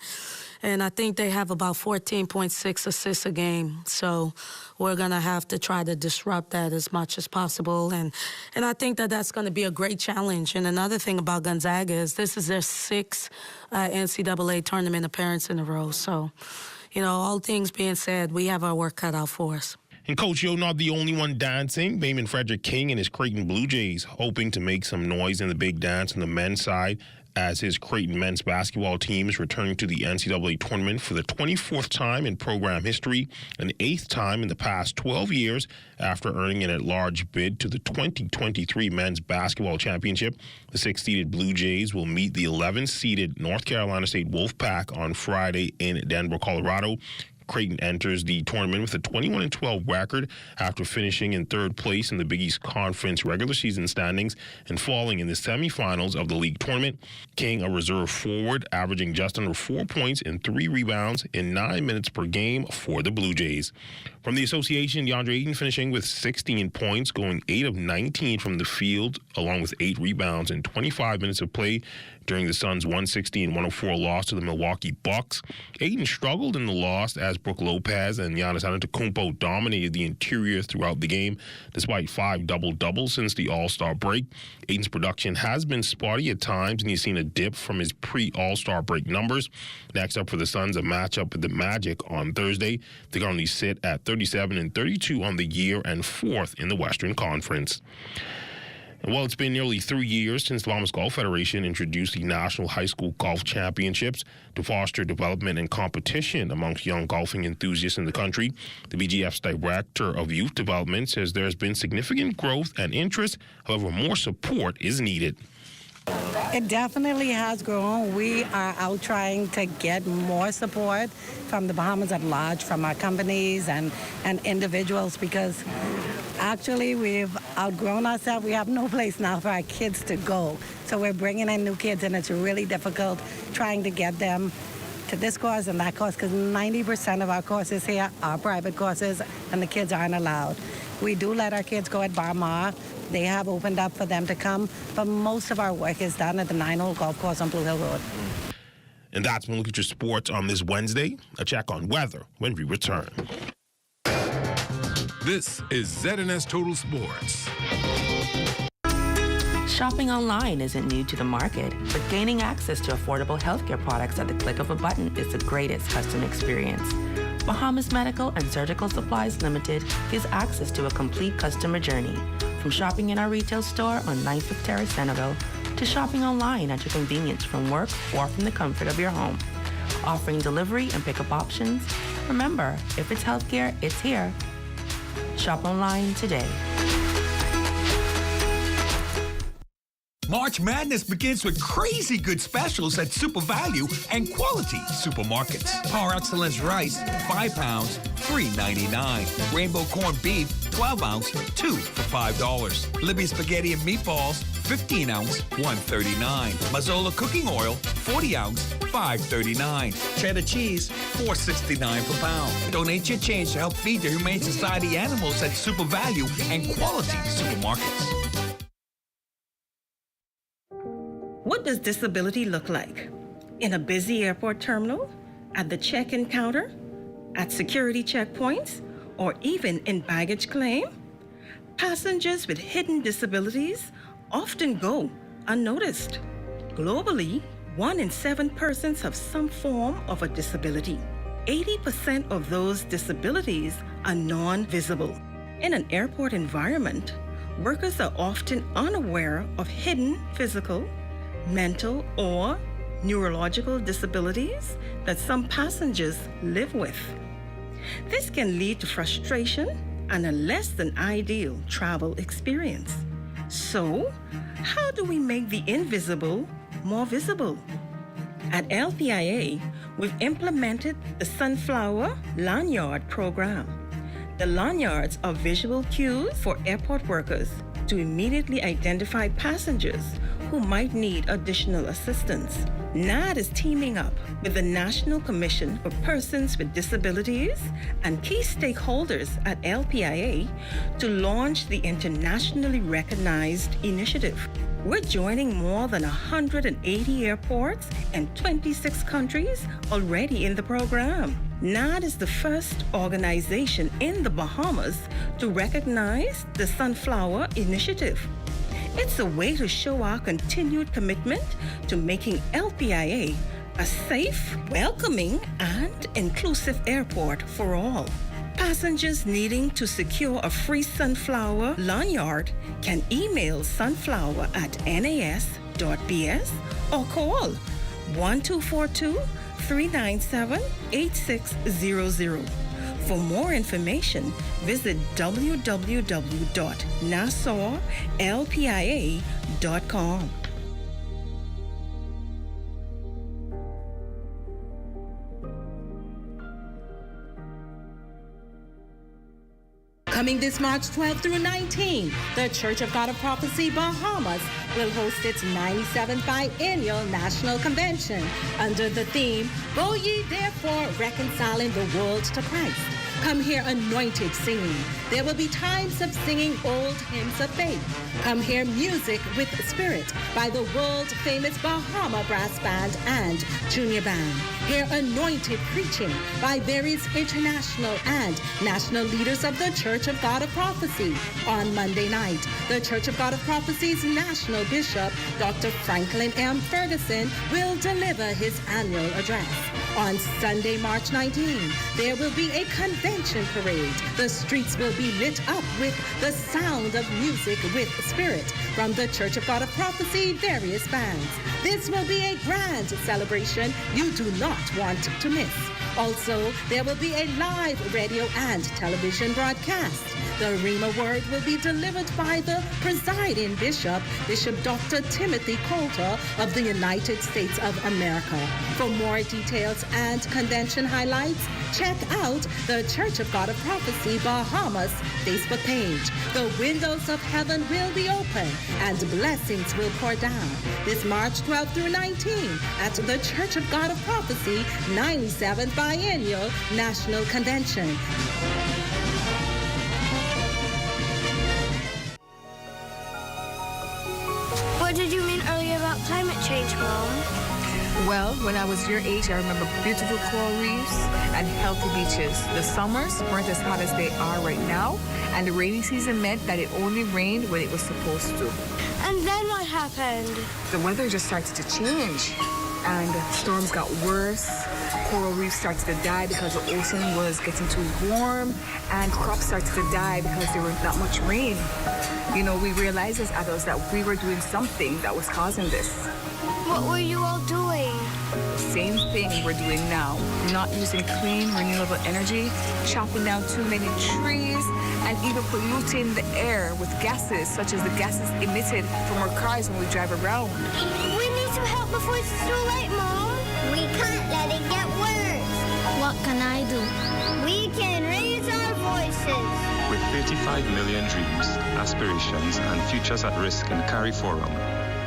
And I think they have about 14.6 assists a game. So we're going to have to try to disrupt that as much as possible. And I think that that's going to be a great challenge. And another thing about Gonzaga is this is their 6th NCAA tournament appearance in a row. So, you know, all things being said, we have our work cut out for us. And Coach Yo not the only one dancing. Bayman Frederick King and his Creighton Blue Jays hoping to make some noise in the big dance on the men's side as his Creighton men's basketball team is returning to the NCAA tournament for the 24th time in program history, an 8th time in the past 12 years after earning an at-large bid to the 2023 men's basketball championship. The 6th-seeded Blue Jays will meet the 11th-seeded North Carolina State Wolfpack on Friday in Denver, Colorado. Creighton enters the tournament with a 21-12 record after finishing in 3rd place in the Big East Conference regular season standings and falling in the semifinals of the league tournament. King, a reserve forward, averaging just under 4 points and 3 rebounds in 9 minutes per game for the Blue Jays. From the association, DeAndre Ayton finishing with 16 points, going 8 of 19 from the field, along with 8 rebounds in 25 minutes of play during the Suns' 116-104 loss to the Milwaukee Bucks. Ayton struggled in the loss as Brook Lopez and Giannis Antetokounmpo dominated the interior throughout the game, despite 5 double-doubles since the All-Star break. Ayton's production has been spotty at times, and he's seen a dip from his pre-All-Star break numbers. Next up for the Suns, a matchup with the Magic on Thursday. They currently sit at 37-32 on the year and 4th in the Western Conference. And while it's been nearly 3 years since the Bahamas Golf Federation introduced the National High School Golf Championships to foster development and competition amongst young golfing enthusiasts in the country, the BGF's Director of Youth Development says there has been significant growth and interest. However, more support is needed. It definitely has grown. We are out trying to get more support from the Bahamas at large, from our companies and individuals, because Actually, we've outgrown ourselves. We have no place now for our kids to go. So we're bringing in new kids, and it's really difficult trying to get them to this course and that course, because 90% of our courses here are private courses, and the kids aren't allowed. We do let our kids go at Bahama. They have opened up for them to come, but most of our work is done at the 9-hole golf course on Blue Hill Road. And that's when we look at your sports on this Wednesday. A check on weather when we return. This is ZNS Total Sports. Shopping online isn't new to the market, but gaining access to affordable healthcare products at the click of a button is the greatest customer experience. Bahamas Medical and Surgical Supplies Limited gives access to a complete customer journey, from shopping in our retail store on 9th Terrace, Centerville, to shopping online at your convenience from work or from the comfort of your home. Offering delivery and pickup options. Remember, if it's healthcare, it's here. Shop online today. March Madness begins with crazy good specials at Super Value and Quality Supermarkets. Par Excellence rice, 5 pounds, $3.99. Rainbow corned beef, 12 ounce, 2 for $5. Libby spaghetti and meatballs, 15 ounce, $1.39. Mazola cooking oil, 40 ounce, $5.39. Cheddar cheese, $4.69 per pound. Donate your change to help feed the Humane Society animals at Super Value and Quality Supermarkets. What does disability look like? In a busy airport terminal? At the check-in counter? At security checkpoints? Or even in baggage claim? Passengers with hidden disabilities often go unnoticed. Globally, 1 in 7 persons have some form of a disability. 80% of those disabilities are non-visible. In an airport environment, workers are often unaware of hidden physical, mental, or neurological disabilities that some passengers live with. This can lead to frustration and a less than ideal travel experience. So, how do we make the invisible more visible? At LPIA, we've implemented the Sunflower Lanyard program. The lanyards are visual cues for airport workers to immediately identify passengers who might need additional assistance. NAD is teaming up with the National Commission for Persons with Disabilities and key stakeholders at LPIA to launch the internationally recognized initiative. We're joining more than 180 airports and 26 countries already in the program. NAD is the first organization in the Bahamas to recognize the Sunflower Initiative. It's a way to show our continued commitment to making LPIA a safe, welcoming, and inclusive airport for all. Passengers needing to secure a free Sunflower lanyard can email sunflower@nas.bs or call 1242-397-8600. For more information, visit www.nassauLPIA.com. Coming this March 12 through 19, the Church of God of Prophecy Bahamas will host its 97th biennial National Convention under the theme, Go Ye Therefore Reconciling the World to Christ. Come hear anointed singing. There will be times of singing old hymns of faith. Come hear music with spirit by the world-famous Bahama Brass Band and Junior Band. Hear anointed preaching by various international and national leaders of the Church of God of Prophecy. On Monday night, the Church of God of Prophecy's National Bishop, Dr. Franklin M. Ferguson, will deliver his annual address. On Sunday, March 19, there will be a convention parade. The streets will be lit up with the sound of music with spirit from the Church of God of Prophecy various bands. This will be a grand celebration you do not want to miss. Also, there will be a live radio and television broadcast. The Rhema word will be delivered by the presiding bishop, Bishop Dr. Timothy Coulter of the United States of America. For more details and convention highlights, check out the Church of God of Prophecy Bahamas Facebook page. The windows of heaven will be open and blessings will pour down this March 12 through 19 at the Church of God of Prophecy 97th Biennial National Convention. What did you mean earlier about climate change, Mom? Well, when I was your age, I remember beautiful coral reefs and healthy beaches. The summers weren't as hot as they are right now, and the rainy season meant that it only rained when it was supposed to. And then what happened? The weather just started to change, and storms got worse. Coral reefs started to die because the ocean was getting too warm, and crops started to die because there was not much rain. You know, we realized as adults that we were doing something that was causing this. What were you all doing? The same thing we're doing now. Not using clean, renewable energy, chopping down too many trees, and even polluting the air with gases, such as the gases emitted from our cars when we drive around. We need to help before it's too late, Mom. We can't let it get worse. What can I do? We can raise our voices. With 35 million dreams, aspirations, and futures at risk in Carry Forum,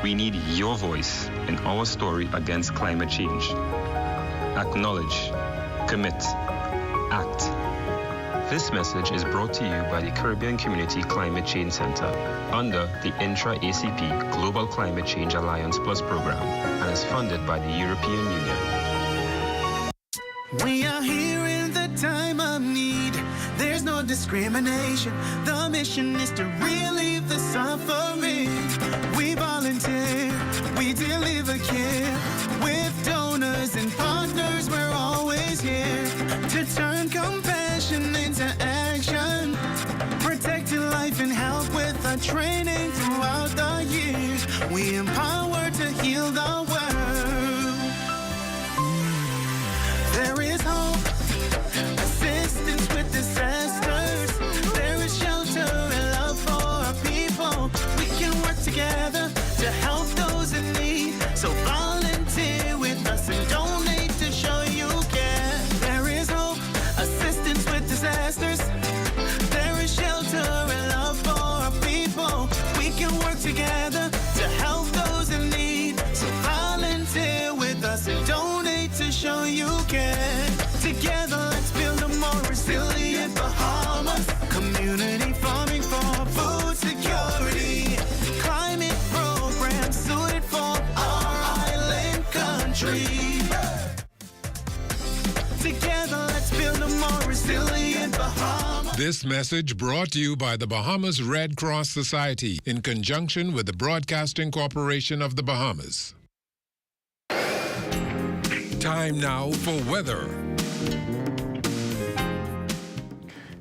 we need your voice in our story against climate change. Acknowledge, commit, act. This message is brought to you by the Caribbean Community Climate Change Center under the Intra-ACP Global Climate Change Alliance Plus program and is funded by the European Union. We are here in the time of need. There's no discrimination. The mission is to relieve the suffering. We volunteer, we deliver care. With donors and partners, we're always here to turn compassion into action. Protecting life and health with our training throughout the years. We empower to heal the world. There is hope, assistance with disasters. There is shelter and love for our people. We can work together to help those in need. So volunteer with us and donate to show you care. There is hope, assistance with disasters. There is shelter and love for our people. We can work together to help those in need. So volunteer with us and donate to show you care. Together, let's build a more resilient Bahamas. Community farming for food security. Climate programs suited for our island country. Together, let's build a more resilient Bahamas. This message brought to you by the Bahamas Red Cross Society in conjunction with the Broadcasting Corporation of the Bahamas. Time now for weather.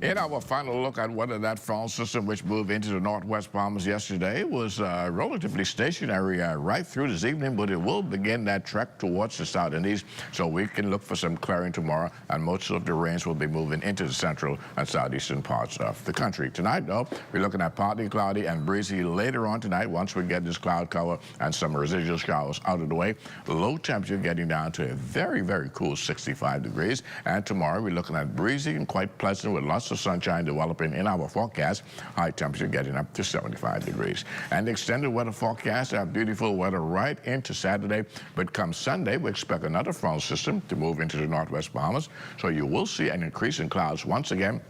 In our final look at whether that front system which moved into the northwest Bahamas yesterday was relatively stationary right through this evening, but it will begin that trek towards the south and east, so we can look for some clearing tomorrow, and most of the rains will be moving into the central and southeastern parts of the country. Tonight, though, we're looking at partly cloudy and breezy later on tonight once we get this cloud cover and some residual showers out of the way. Low temperature getting down to a very, very cool 65 degrees, and tomorrow we're looking at breezy and quite pleasant with lots of sunshine developing in our forecast. High temperature getting up to 75 degrees. And the extended weather forecast have beautiful weather right into Saturday, but come Sunday we expect another front system to move into the northwest Bahamas, so you will see an increase in clouds once again.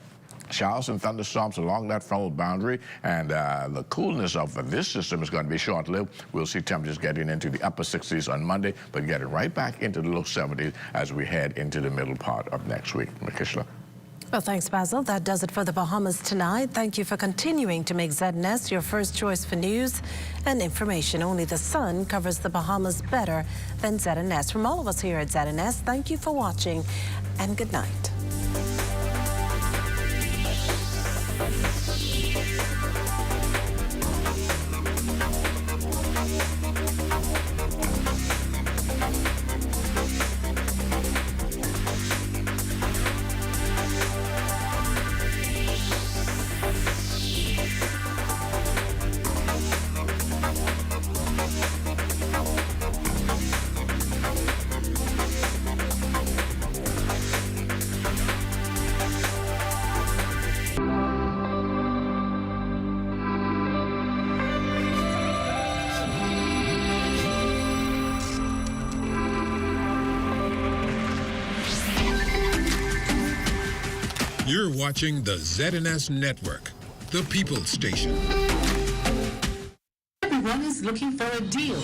Showers and thunderstorms along that frontal boundary, and the coolness of this system is going to be short-lived. We'll see temperatures getting into the upper 60s on Monday, but getting right back into the low 70s as we head into the middle part of next week. Makishla. Well, thanks, Basil. That does it for the Bahamas tonight. Thank you for continuing to make ZNS your first choice for news and information. Only the sun covers the Bahamas better than ZNS. From all of us here at ZNS, thank you for watching and good night. You're watching the ZNS Network, the People's Station. Everyone is looking for a deal.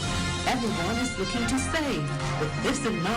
Everyone is looking to save. With this in mind,